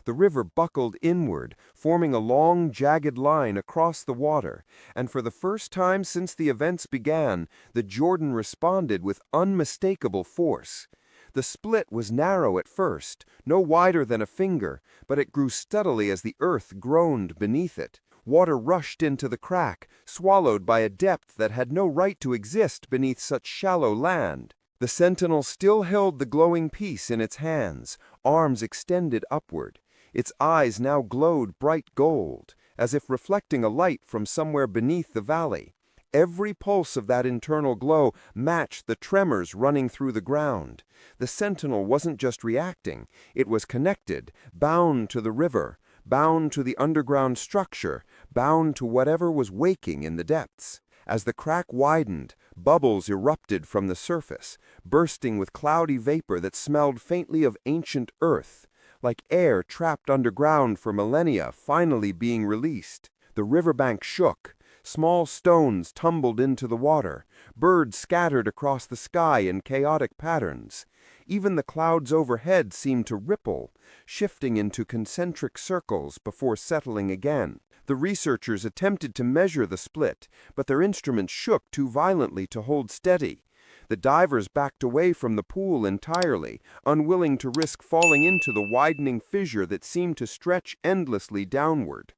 The river buckled inward, forming a long, jagged line across the water, and for the first time since the events began, the Jordan responded with unmistakable force. The split was narrow at first, no wider than a finger, but it grew steadily as the earth groaned beneath it. Water rushed into the crack, swallowed by a depth that had no right to exist beneath such shallow land. The sentinel still held the glowing piece in its hands, arms extended upward. Its eyes now glowed bright gold, as if reflecting a light from somewhere beneath the valley. Every pulse of that internal glow matched the tremors running through the ground. The sentinel wasn't just reacting, it was connected, bound to the river, bound to the underground structure, bound to whatever was waking in the depths. As the crack widened, bubbles erupted from the surface, bursting with cloudy vapor that smelled faintly of ancient earth, like air trapped underground for millennia finally being released. The riverbank shook. Small stones tumbled into the water. Birds scattered across the sky in chaotic patterns. Even the clouds overhead seemed to ripple, shifting into concentric circles before settling again. The researchers attempted to measure the split, but their instruments shook too violently to hold steady. The divers backed away from the pool entirely, unwilling to risk falling into the widening fissure that seemed to stretch endlessly downward.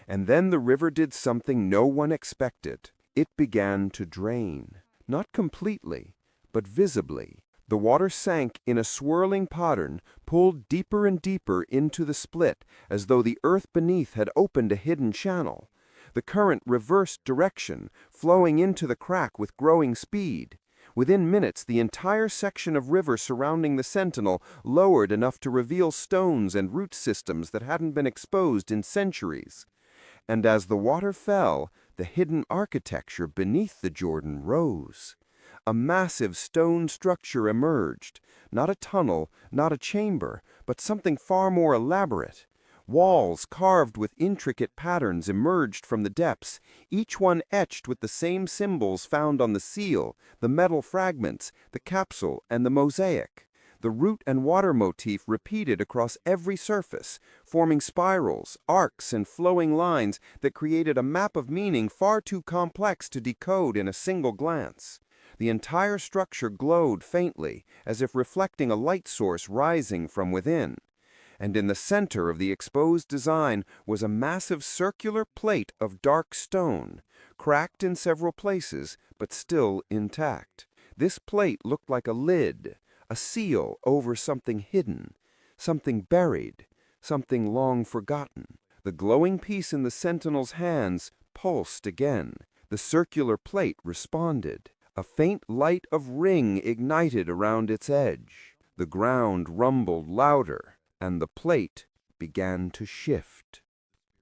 And then the river did something no one expected. It began to drain. Not completely, but visibly. The water sank in a swirling pattern, pulled deeper and deeper into the split, as though the earth beneath had opened a hidden channel. The current reversed direction, flowing into the crack with growing speed. Within minutes, the entire section of river surrounding the sentinel lowered enough to reveal stones and root systems that hadn't been exposed in centuries. And as the water fell, the hidden architecture beneath the Jordan rose. A massive stone structure emerged, not a tunnel, not a chamber, but something far more elaborate. Walls carved with intricate patterns emerged from the depths, each one etched with the same symbols found on the seal, the metal fragments, the capsule, and the mosaic. The root and water motif repeated across every surface, forming spirals, arcs, and flowing lines that created a map of meaning far too complex to decode in a single glance. The entire structure glowed faintly, as if reflecting a light source rising from within. And in the center of the exposed design was a massive circular plate of dark stone, cracked in several places, but still intact. This plate looked like a lid, a seal over something hidden, something buried, something long forgotten. The glowing piece in the sentinel's hands pulsed again. The circular plate responded. A faint light of ring ignited around its edge. The ground rumbled louder, and the plate began to shift.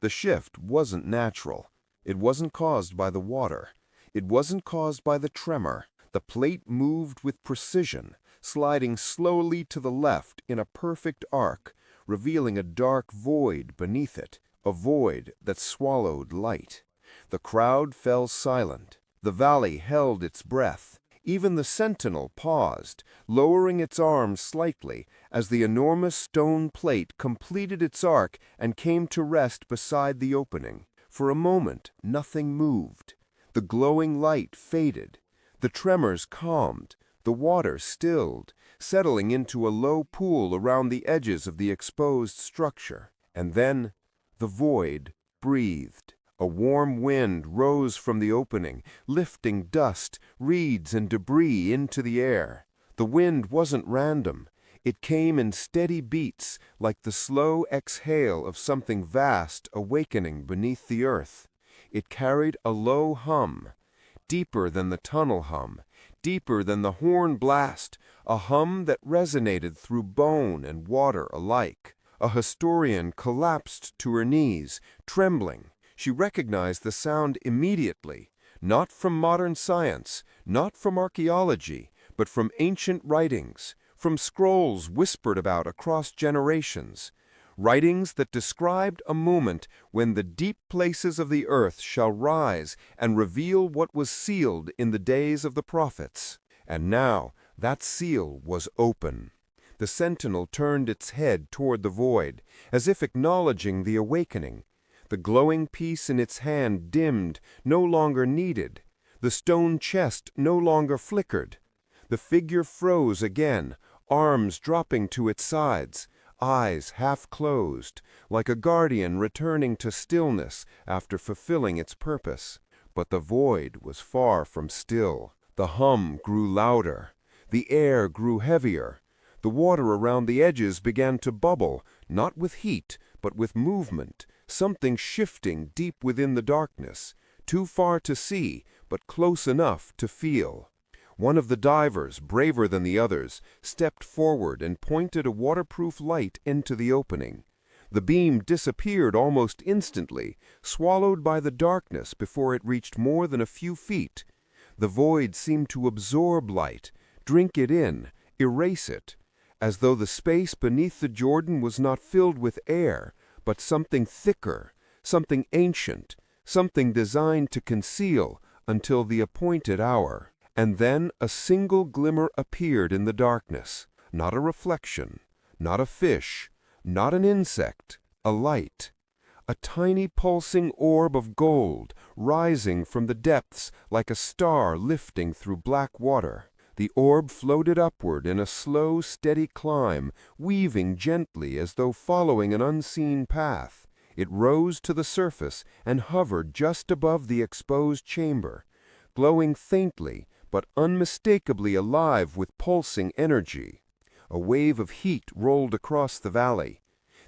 The shift wasn't natural. It wasn't caused by the water. It wasn't caused by the tremor. The plate moved with precision, sliding slowly to the left in a perfect arc, revealing a dark void beneath it, a void that swallowed light. The crowd fell silent. The valley held its breath. Even the sentinel paused, lowering its arms slightly as the enormous stone plate completed its arc and came to rest beside the opening. For a moment, nothing moved. The glowing light faded. The tremors calmed. The water stilled, settling into a low pool around the edges of the exposed structure. And then the void breathed. A warm wind rose from the opening, lifting dust, reeds, and debris into the air. The wind wasn't random. It came in steady beats, like the slow exhale of something vast awakening beneath the earth. It carried a low hum, deeper than the tunnel hum, deeper than the horn blast, a hum that resonated through bone and water alike. A historian collapsed to her knees, trembling. She recognized the sound immediately, not from modern science, not from archaeology, but from ancient writings, from scrolls whispered about across generations, writings that described a moment when the deep places of the earth shall rise and reveal what was sealed in the days of the prophets. And now that seal was open. The sentinel turned its head toward the void, as if acknowledging the awakening. The glowing piece in its hand dimmed, no longer needed. The stone chest no longer flickered. The figure froze again, arms dropping to its sides, eyes half closed, like a guardian returning to stillness after fulfilling its purpose. But the void was far from still. The hum grew louder. The air grew heavier. The water around the edges began to bubble, not with heat, but with movement, something shifting deep within the darkness, too far to see, but close enough to feel. One of the divers, braver than the others, stepped forward and pointed a waterproof light into the opening. The beam disappeared almost instantly, swallowed by the darkness before it reached more than a few feet. The void seemed to absorb light, drink it in, erase it, as though the space beneath the Jordan was not filled with air, but something thicker, something ancient, something designed to conceal until the appointed hour. And then a single glimmer appeared in the darkness, not a reflection, not a fish, not an insect, a light. A tiny pulsing orb of gold, rising from the depths like a star lifting through black water. The orb floated upward in a slow, steady climb, weaving gently as though following an unseen path. It rose to the surface and hovered just above the exposed chamber, glowing faintly but unmistakably alive with pulsing energy. A wave of heat rolled across the valley.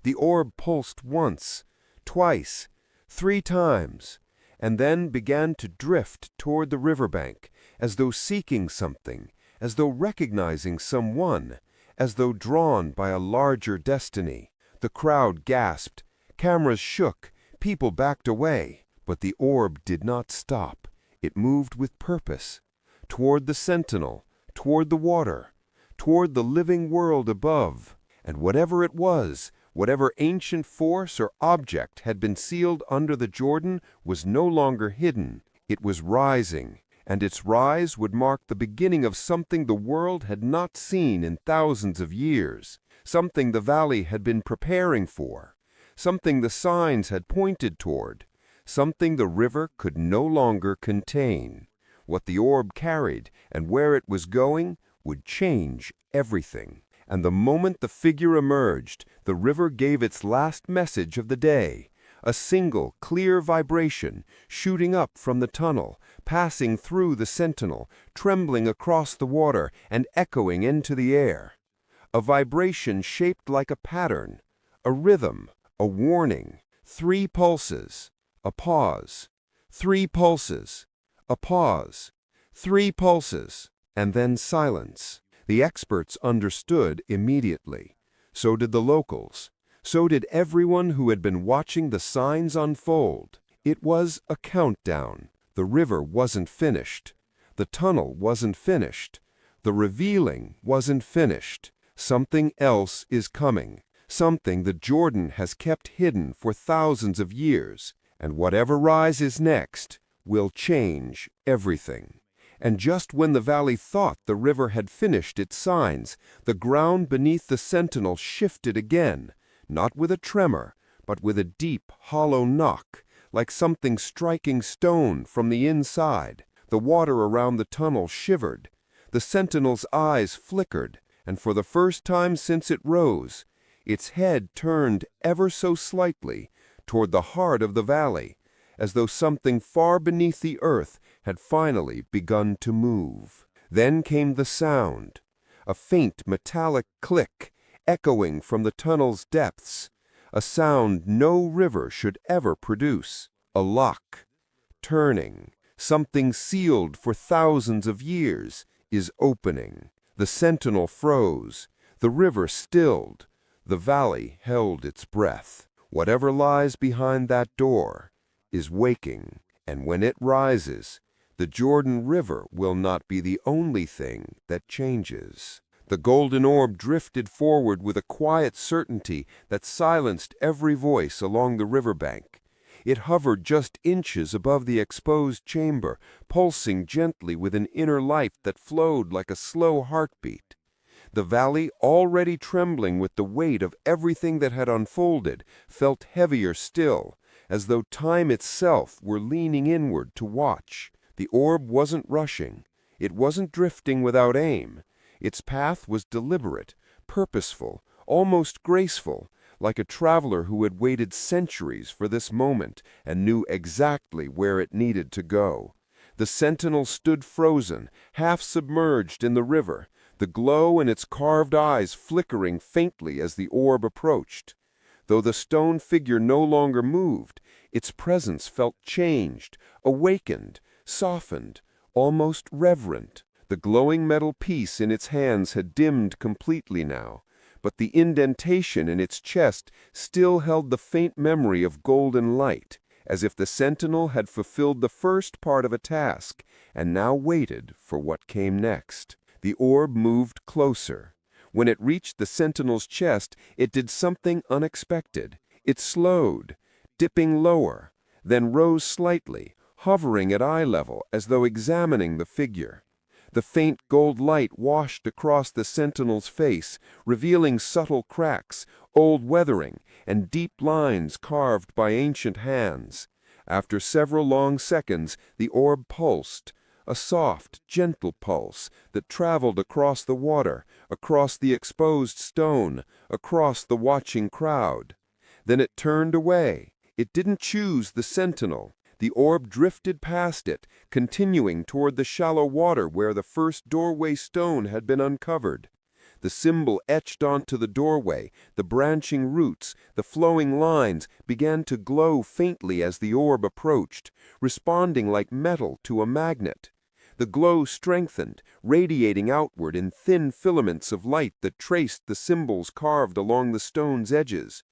The orb pulsed once, twice, 3 times, and then began to drift toward the riverbank, as though seeking something, as though recognizing someone, as though drawn by a larger destiny. The crowd gasped, cameras shook, people backed away, but the orb did not stop. It moved with purpose, toward the sentinel, toward the water, toward the living world above. And whatever it was, whatever ancient force or object had been sealed under the Jordan was no longer hidden. It was rising, and its rise would mark the beginning of something the world had not seen in thousands of years, something the valley had been preparing for, something the signs had pointed toward, something the river could no longer contain. What the orb carried and where it was going would change everything. And the moment the figure emerged, the river gave its last message of the day, a single, clear vibration shooting up from the tunnel, passing through the sentinel, trembling across the water and echoing into the air. A vibration shaped like a pattern, a rhythm, a warning. 3 pulses, a pause. 3 pulses, a pause. 3 pulses, and then silence. The experts understood immediately. So did the locals. So did everyone who had been watching the signs unfold. It was a countdown. The river wasn't finished. The tunnel wasn't finished. The revealing wasn't finished. Something else is coming. Something the Jordan has kept hidden for thousands of years. And whatever rises next will change everything. And just when the valley thought the river had finished its signs, the ground beneath the sentinel shifted again, not with a tremor, but with a deep, hollow knock, like something striking stone from the inside. The water around the tunnel shivered. The sentinel's eyes flickered, and for the first time since it rose, its head turned ever so slightly toward the heart of the valley, as though something far beneath the earth had finally begun to move. Then came the sound, a faint metallic click echoing from the tunnel's depths, a sound no river should ever produce. A lock, turning, something sealed for thousands of years, is opening. The sentinel froze, the river stilled, the valley held its breath. Whatever lies behind that door is waking, and when it rises, the Jordan River will not be the only thing that changes. The golden orb drifted forward with a quiet certainty that silenced every voice along the riverbank. It hovered just inches above the exposed chamber, pulsing gently with an inner life that flowed like a slow heartbeat. The valley, already trembling with the weight of everything that had unfolded, felt heavier still, as though time itself were leaning inward to watch. The orb wasn't rushing. It wasn't drifting without aim. Its path was deliberate, purposeful, almost graceful, like a traveler who had waited centuries for this moment and knew exactly where it needed to go. The sentinel stood frozen, half submerged in the river, the glow in its carved eyes flickering faintly as the orb approached. Though the stone figure no longer moved, its presence felt changed, awakened, softened, almost reverent. The glowing metal piece in its hands had dimmed completely now, but the indentation in its chest still held the faint memory of golden light, as if the sentinel had fulfilled the first part of a task and now waited for what came next. The orb moved closer. When it reached the sentinel's chest, it did something unexpected. It slowed, dipping lower, then rose slightly, hovering at eye level as though examining the figure. The faint gold light washed across the sentinel's face, revealing subtle cracks, old weathering, and deep lines carved by ancient hands. After several long seconds, the orb pulsed, a soft, gentle pulse that traveled across the water, across the exposed stone, across the watching crowd. Then it turned away. It didn't choose the sentinel. The orb drifted past it, continuing toward the shallow water where the first doorway stone had been uncovered. The symbol etched onto the doorway, the branching roots, the flowing lines began to glow faintly as the orb approached, responding like metal to a magnet. The glow strengthened, radiating outward in thin filaments of light that traced the symbols carved along the stone's edges.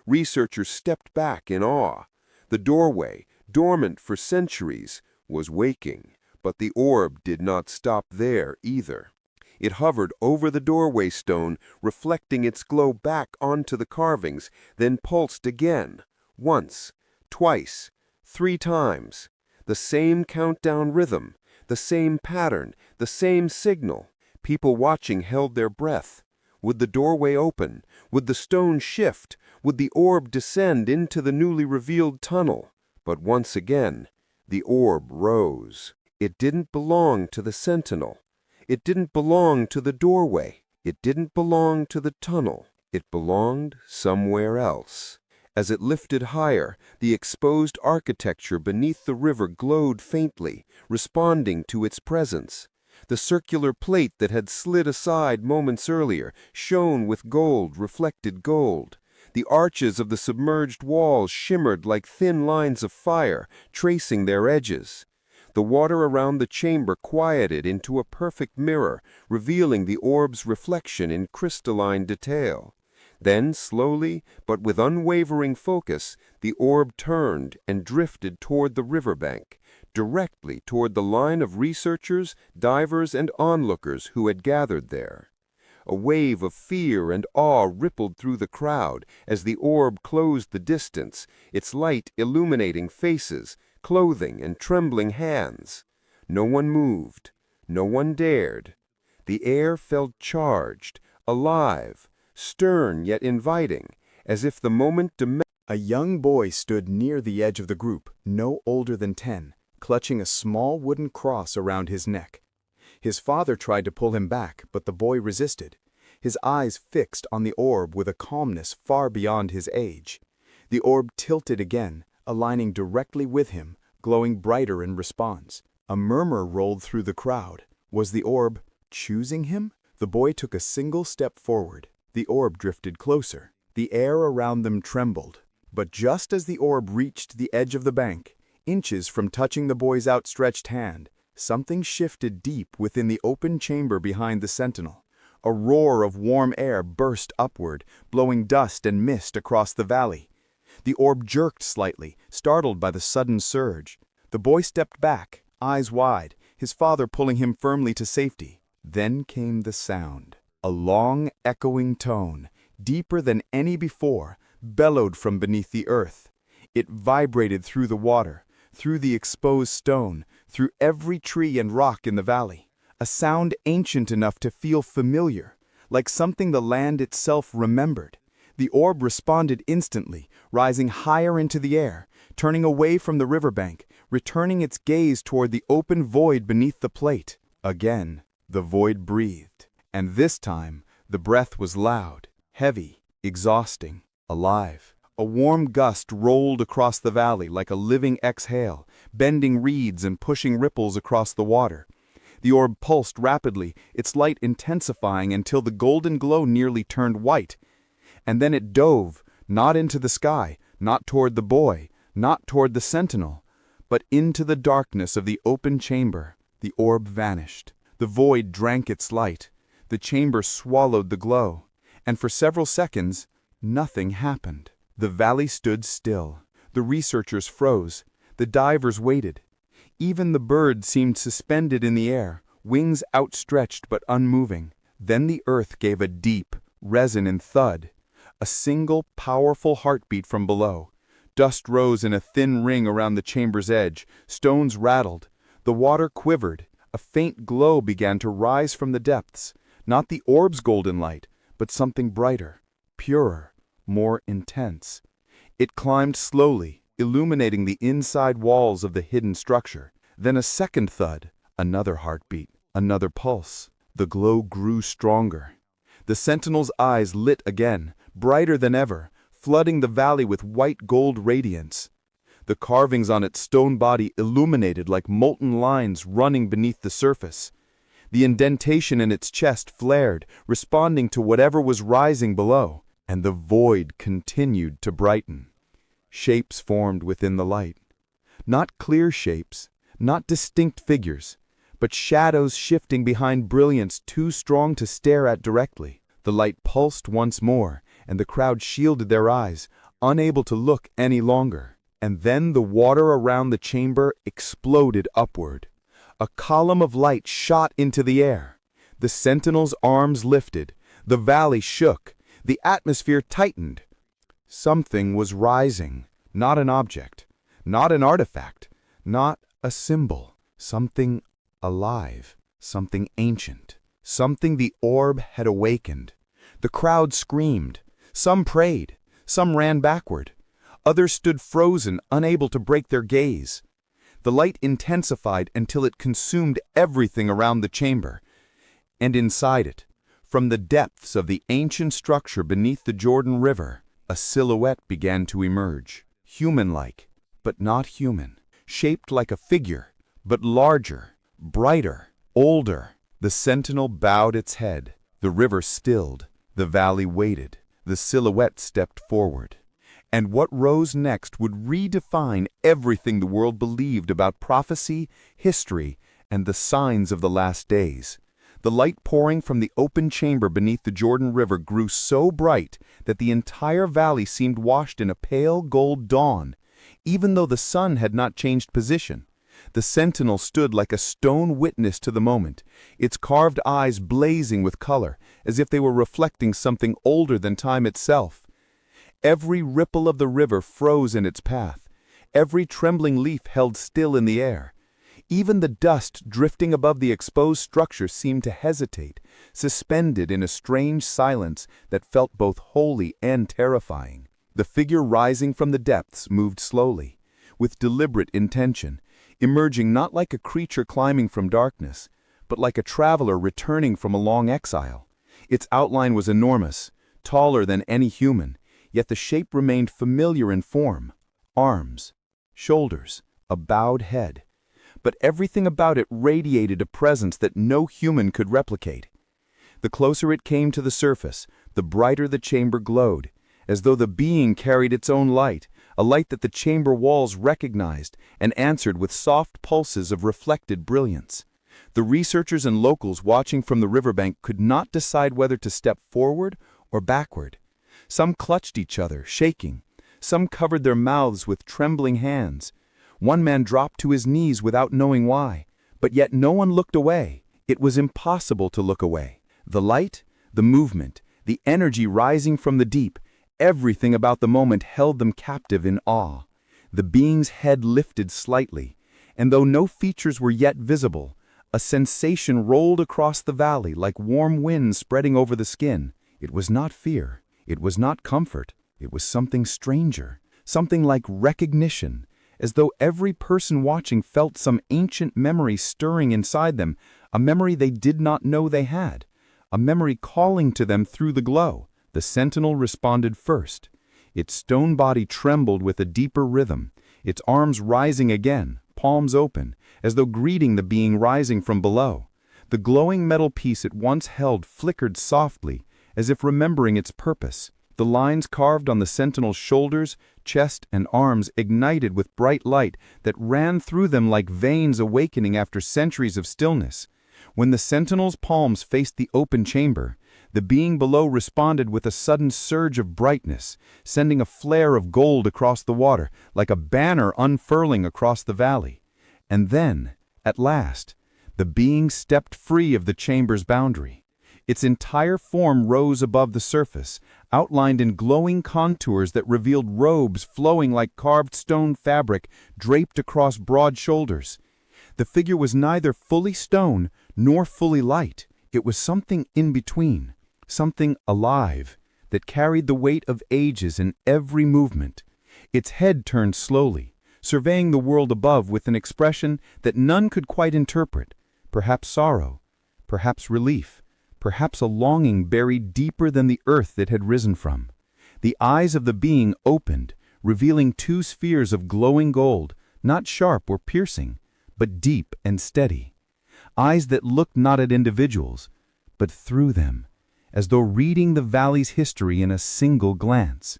Researchers stepped back in awe. The doorway, dormant for centuries, was waking, but the orb did not stop there either. It hovered over the doorway stone, reflecting its glow back onto the carvings, then pulsed again, once, twice, 3 times. The same countdown rhythm, the same pattern, the same signal. People watching held their breath. Would the doorway open? Would the stone shift? Would the orb descend into the newly revealed tunnel? But once again, the orb rose. It didn't belong to the sentinel. It didn't belong to the doorway. It didn't belong to the tunnel. It belonged somewhere else. As it lifted higher, the exposed architecture beneath the river glowed faintly, responding to its presence. The circular plate that had slid aside moments earlier shone with gold reflected gold. The arches of the submerged walls shimmered like thin lines of fire, tracing their edges. The water around the chamber quieted into a perfect mirror, revealing the orb's reflection in crystalline detail. Then, slowly, but with unwavering focus, the orb turned and drifted toward the riverbank, directly toward the line of researchers, divers, and onlookers who had gathered there. A wave of fear and awe rippled through the crowd as the orb closed the distance, its light illuminating faces, clothing, and trembling hands. No one moved. No one dared. The air felt charged, alive, stern yet inviting, as if the moment demanded. A young boy stood near the edge of the group, no older than 10, clutching a small wooden cross around his neck. His father tried to pull him back, but the boy resisted, his eyes fixed on the orb with a calmness far beyond his age. The orb tilted again, aligning directly with him, glowing brighter in response. A murmur rolled through the crowd. Was the orb choosing him? The boy took a single step forward. The orb drifted closer. The air around them trembled. But just as the orb reached the edge of the bank, inches from touching the boy's outstretched hand, something shifted deep within the open chamber behind the sentinel. A roar of warm air burst upward, blowing dust and mist across the valley. The orb jerked slightly, startled by the sudden surge. The boy stepped back, eyes wide, his father pulling him firmly to safety. Then came the sound. A long, echoing tone, deeper than any before, bellowed from beneath the earth. It vibrated through the water, through the exposed stone, through every tree and rock in the valley. A sound ancient enough to feel familiar, like something the land itself remembered. The orb responded instantly, rising higher into the air, turning away from the riverbank, returning its gaze toward the open void beneath the plate. Again, the void breathed, and this time the breath was loud, heavy, exhausting, alive. A warm gust rolled across the valley like a living exhale, bending reeds and pushing ripples across the water. The orb pulsed rapidly, its light intensifying until the golden glow nearly turned white. And then it dove, not into the sky, not toward the boy, not toward the sentinel, but into the darkness of the open chamber. The orb vanished. The void drank its light. The chamber swallowed the glow. And for several seconds, nothing happened. The valley stood still. The researchers froze. The divers waited. Even the birds seemed suspended in the air, wings outstretched but unmoving. Then the earth gave a deep, resonant thud. A single, powerful heartbeat from below. Dust rose in a thin ring around the chamber's edge. Stones rattled. The water quivered. A faint glow began to rise from the depths. Not the orb's golden light, but something brighter, purer, more intense. It climbed slowly, illuminating the inside walls of the hidden structure. Then a second thud, another heartbeat, another pulse. The glow grew stronger. The sentinel's eyes lit again, brighter than ever, flooding the valley with white gold radiance. The carvings on its stone body illuminated like molten lines running beneath the surface. The indentation in its chest flared, responding to whatever was rising below. And the void continued to brighten. Shapes formed within the light. Not clear shapes, not distinct figures, but shadows shifting behind brilliance too strong to stare at directly. The light pulsed once more, and the crowd shielded their eyes, unable to look any longer. And then the water around the chamber exploded upward. A column of light shot into the air. The sentinel's arms lifted. The valley shook. The atmosphere tightened. Something was rising, not an object, not an artifact, not a symbol. Something alive, something ancient, something the orb had awakened. The crowd screamed. Some prayed. Some ran backward. Others stood frozen, unable to break their gaze. The light intensified until it consumed everything around the chamber. And inside it, from the depths of the ancient structure beneath the Jordan River, a silhouette began to emerge, human-like, but not human, shaped like a figure, but larger, brighter, older. The sentinel bowed its head. The river stilled. The valley waited. The silhouette stepped forward. And what rose next would redefine everything the world believed about prophecy, history, and the signs of the last days. The light pouring from the open chamber beneath the Jordan River grew so bright that the entire valley seemed washed in a pale gold dawn, even though the sun had not changed position. The sentinel stood like a stone witness to the moment, its carved eyes blazing with color, as if they were reflecting something older than time itself. Every ripple of the river froze in its path. Every trembling leaf held still in the air. Even the dust drifting above the exposed structure seemed to hesitate, suspended in a strange silence that felt both holy and terrifying. The figure rising from the depths moved slowly, with deliberate intention, emerging not like a creature climbing from darkness, but like a traveler returning from a long exile. Its outline was enormous, taller than any human, yet the shape remained familiar in form. Arms, shoulders, a bowed head. But everything about it radiated a presence that no human could replicate. The closer it came to the surface, the brighter the chamber glowed, as though the being carried its own light, a light that the chamber walls recognized and answered with soft pulses of reflected brilliance. The researchers and locals watching from the riverbank could not decide whether to step forward or backward. Some clutched each other, shaking. Some covered their mouths with trembling hands. One man dropped to his knees without knowing why, but yet no one looked away. It was impossible to look away. The light, the movement, the energy rising from the deep, everything about the moment held them captive in awe. The being's head lifted slightly, and though no features were yet visible, a sensation rolled across the valley like warm wind spreading over the skin. It was not fear, it was not comfort, it was something stranger, something like recognition, as though every person watching felt some ancient memory stirring inside them, a memory they did not know they had, a memory calling to them through the glow. The sentinel responded first. Its stone body trembled with a deeper rhythm, its arms rising again, palms open, as though greeting the being rising from below. The glowing metal piece it once held flickered softly, as if remembering its purpose. The lines carved on the sentinel's shoulders, chest, and arms ignited with bright light that ran through them like veins awakening after centuries of stillness. When the sentinel's palms faced the open chamber, the being below responded with a sudden surge of brightness, sending a flare of gold across the water, like a banner unfurling across the valley. And then, at last, the being stepped free of the chamber's boundary. Its entire form rose above the surface, outlined in glowing contours that revealed robes flowing like carved stone fabric draped across broad shoulders. The figure was neither fully stone nor fully light. It was something in between, something alive, that carried the weight of ages in every movement. Its head turned slowly, surveying the world above with an expression that none could quite interpret, perhaps sorrow, perhaps relief, perhaps a longing buried deeper than the earth it had risen from. The eyes of the being opened, revealing two spheres of glowing gold, not sharp or piercing, but deep and steady. Eyes that looked not at individuals, but through them, as though reading the valley's history in a single glance.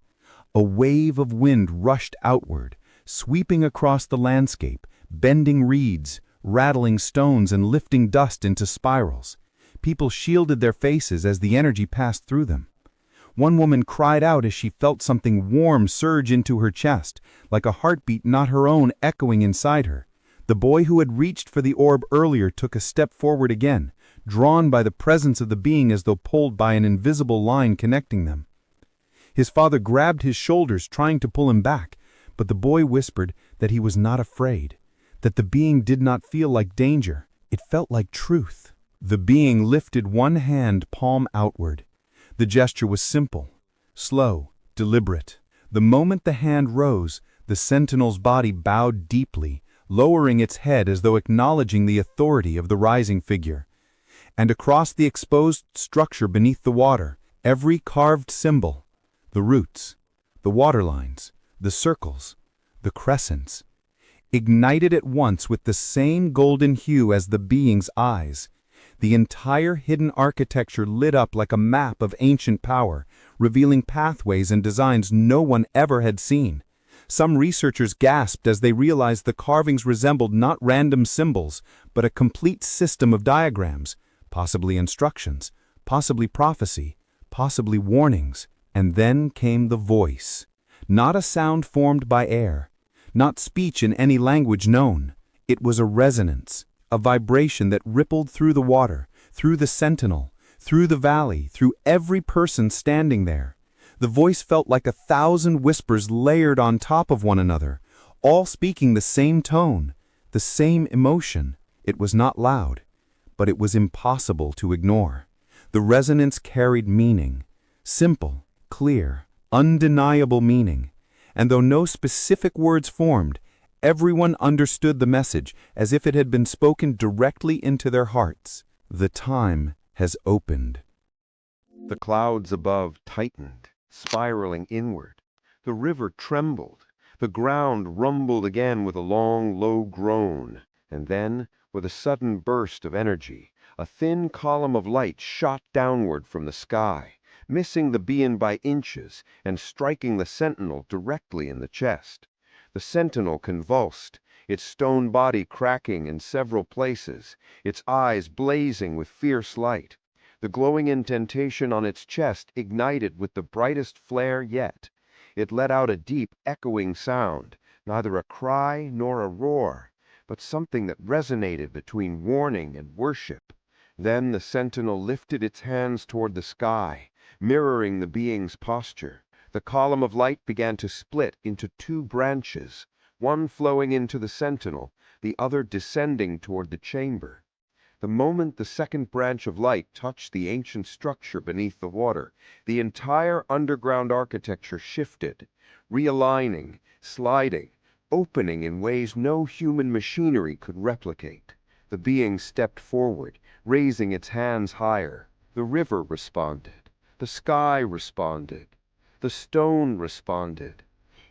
A wave of wind rushed outward, sweeping across the landscape, bending reeds, rattling stones and lifting dust into spirals. People shielded their faces as the energy passed through them. One woman cried out as she felt something warm surge into her chest, like a heartbeat not her own echoing inside her. The boy who had reached for the orb earlier took a step forward again, drawn by the presence of the being as though pulled by an invisible line connecting them. His father grabbed his shoulders, trying to pull him back, but the boy whispered that he was not afraid, that the being did not feel like danger. It felt like truth. The being lifted one hand, palm outward. The gesture was simple, slow, deliberate. The moment the hand rose, the sentinel's body bowed deeply, lowering its head as though acknowledging the authority of the rising figure. And across the exposed structure beneath the water, every carved symbol, the roots, the waterlines, the circles, the crescents, ignited at once with the same golden hue as the being's eyes. The entire hidden architecture lit up like a map of ancient power, revealing pathways and designs no one ever had seen. Some researchers gasped as they realized the carvings resembled not random symbols, but a complete system of diagrams, possibly instructions, possibly prophecy, possibly warnings. And then came the voice. Not a sound formed by air, not speech in any language known. It was a resonance, a vibration that rippled through the water, through the sentinel, through the valley, through every person standing there. The voice felt like 1,000 whispers layered on top of one another, all speaking the same tone, the same emotion. It was not loud, but it was impossible to ignore. The resonance carried meaning, simple, clear, undeniable meaning, and though no specific words formed, everyone understood the message as if it had been spoken directly into their hearts. The time has opened. The clouds above tightened, spiraling inward. The river trembled. The ground rumbled again with a long, low groan. And then, with a sudden burst of energy, a thin column of light shot downward from the sky, missing the being by inches and striking the sentinel directly in the chest. The sentinel convulsed, its stone body cracking in several places, its eyes blazing with fierce light. The glowing indentation on its chest ignited with the brightest flare yet. It let out a deep, echoing sound, neither a cry nor a roar, but something that resonated between warning and worship. Then the sentinel lifted its hands toward the sky, mirroring the being's posture. The column of light began to split into two branches, one flowing into the sentinel, the other descending toward the chamber. The moment the second branch of light touched the ancient structure beneath the water, the entire underground architecture shifted, realigning, sliding, opening in ways no human machinery could replicate. The being stepped forward, raising its hands higher. The river responded. The sky responded. The stone responded.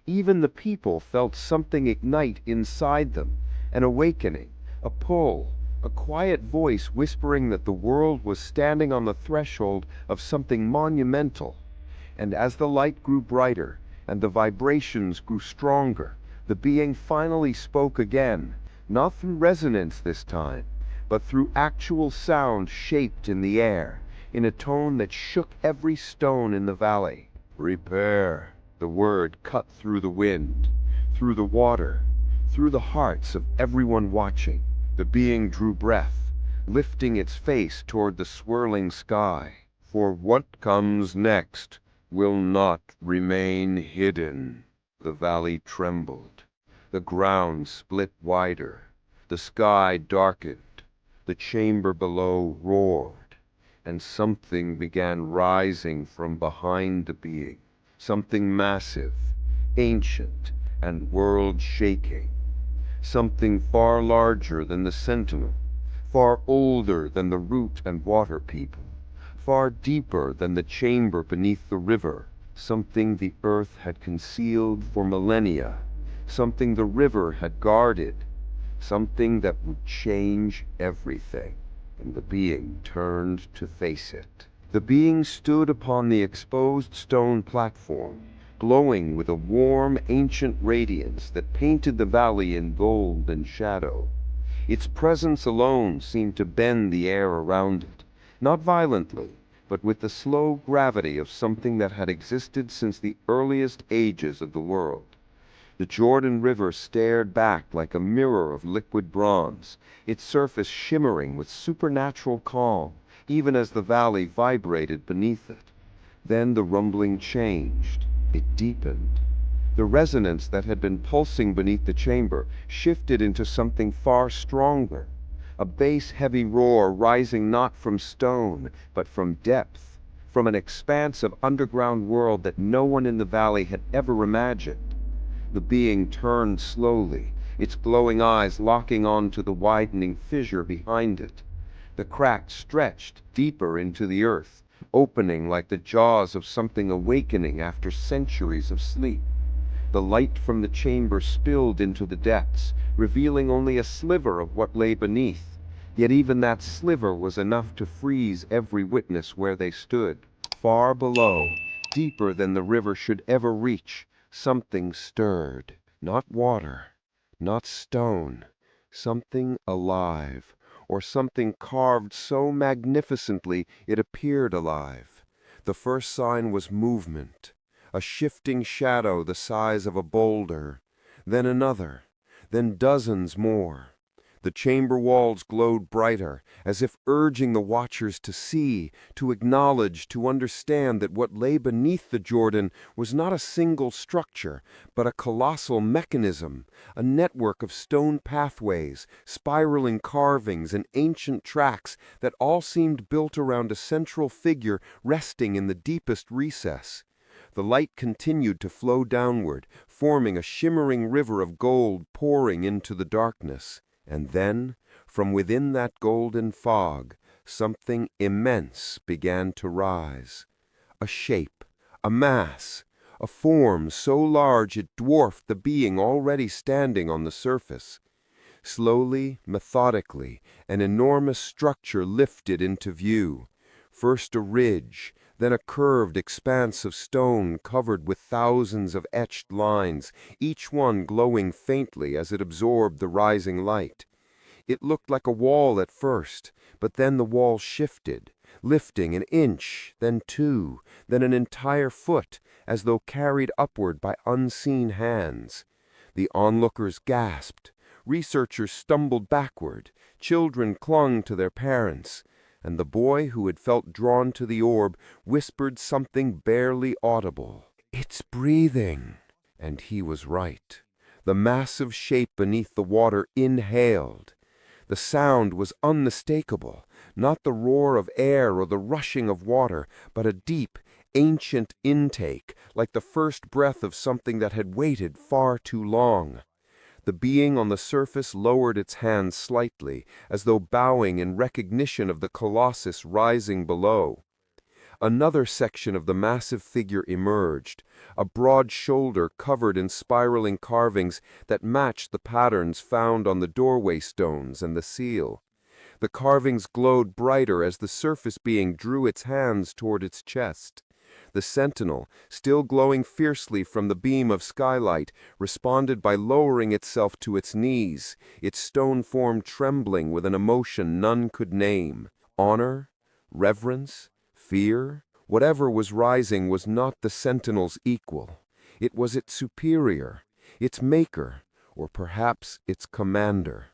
Even the people felt something ignite inside them, an awakening, a pull, a quiet voice whispering that the world was standing on the threshold of something monumental. And as the light grew brighter and the vibrations grew stronger, the being finally spoke again, not through resonance this time, but through actual sound shaped in the air, in a tone that shook every stone in the valley. Repair. The word cut through the wind, through the water, through the hearts of everyone watching. The being drew breath, lifting its face toward the swirling sky. For what comes next will not remain hidden. The valley trembled. The ground split wider. The sky darkened. The chamber below roared. And something began rising from behind the being. Something massive, ancient, and world-shaking. Something far larger than the sentinel, far older than the root and water people, far deeper than the chamber beneath the river, something the earth had concealed for millennia, something the river had guarded, something that would change everything. And the being turned to face it. The being stood upon the exposed stone platform, glowing with a warm, ancient radiance that painted the valley in gold and shadow. Its presence alone seemed to bend the air around it, not violently, but with the slow gravity of something that had existed since the earliest ages of the world. The Jordan River stared back like a mirror of liquid bronze, its surface shimmering with supernatural calm, even as the valley vibrated beneath it. Then the rumbling changed. It deepened. The resonance that had been pulsing beneath the chamber shifted into something far stronger, a bass-heavy roar rising not from stone, but from depth, from an expanse of underground world that no one in the valley had ever imagined. The being turned slowly, its glowing eyes locking onto the widening fissure behind it. The crack stretched deeper into the earth, opening like the jaws of something awakening after centuries of sleep. The light from the chamber spilled into the depths, revealing only a sliver of what lay beneath. Yet even that sliver was enough to freeze every witness where they stood. Far below, deeper than the river should ever reach, something stirred. Not water, not stone, something alive, or something carved so magnificently it appeared alive. The first sign was movement, a shifting shadow the size of a boulder, then another, then dozens more. The chamber walls glowed brighter, as if urging the watchers to see, to acknowledge, to understand that what lay beneath the Jordan was not a single structure, but a colossal mechanism, a network of stone pathways, spiraling carvings, and ancient tracks that all seemed built around a central figure resting in the deepest recess. The light continued to flow downward, forming a shimmering river of gold pouring into the darkness. And then, from within that golden fog, something immense began to rise. A shape, a mass, a form so large it dwarfed the being already standing on the surface. Slowly, methodically, an enormous structure lifted into view. First a ridge, then a curved expanse of stone covered with thousands of etched lines, each one glowing faintly as it absorbed the rising light. It looked like a wall at first, but then the wall shifted, lifting an inch, then 2, then an entire foot, as though carried upward by unseen hands. The onlookers gasped. Researchers stumbled backward. Children clung to their parents. And the boy who had felt drawn to the orb whispered something barely audible. "It's breathing." And he was right. The massive shape beneath the water inhaled. The sound was unmistakable, not the roar of air or the rushing of water, but a deep, ancient intake, like the first breath of something that had waited far too long. The being on the surface lowered its hands slightly, as though bowing in recognition of the colossus rising below. Another section of the massive figure emerged, a broad shoulder covered in spiraling carvings that matched the patterns found on the doorway stones and the seal. The carvings glowed brighter as the surface being drew its hands toward its chest. The sentinel, still glowing fiercely from the beam of skylight, responded by lowering itself to its knees, its stone form trembling with an emotion none could name. Honor, reverence, fear, whatever was rising was not the sentinel's equal. It was its superior, its maker, or perhaps its commander.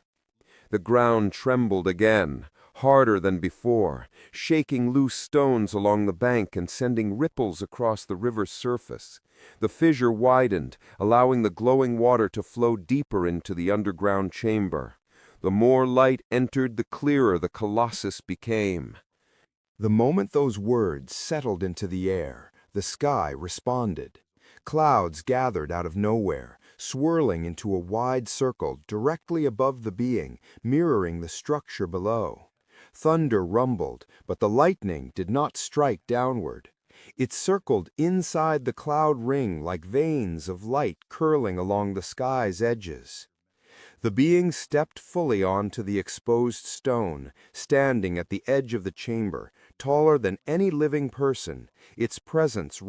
The ground trembled again, harder than before, shaking loose stones along the bank and sending ripples across the river's surface. The fissure widened, allowing the glowing water to flow deeper into the underground chamber. The more light entered, the clearer the colossus became. The moment those words settled into the air, the sky responded. Clouds gathered out of nowhere, swirling into a wide circle directly above the being, mirroring the structure below. Thunder rumbled, but the lightning did not strike downward. It circled inside the cloud ring like veins of light curling along the sky's edges. The being stepped fully onto the exposed stone, standing at the edge of the chamber, taller than any living person, its presence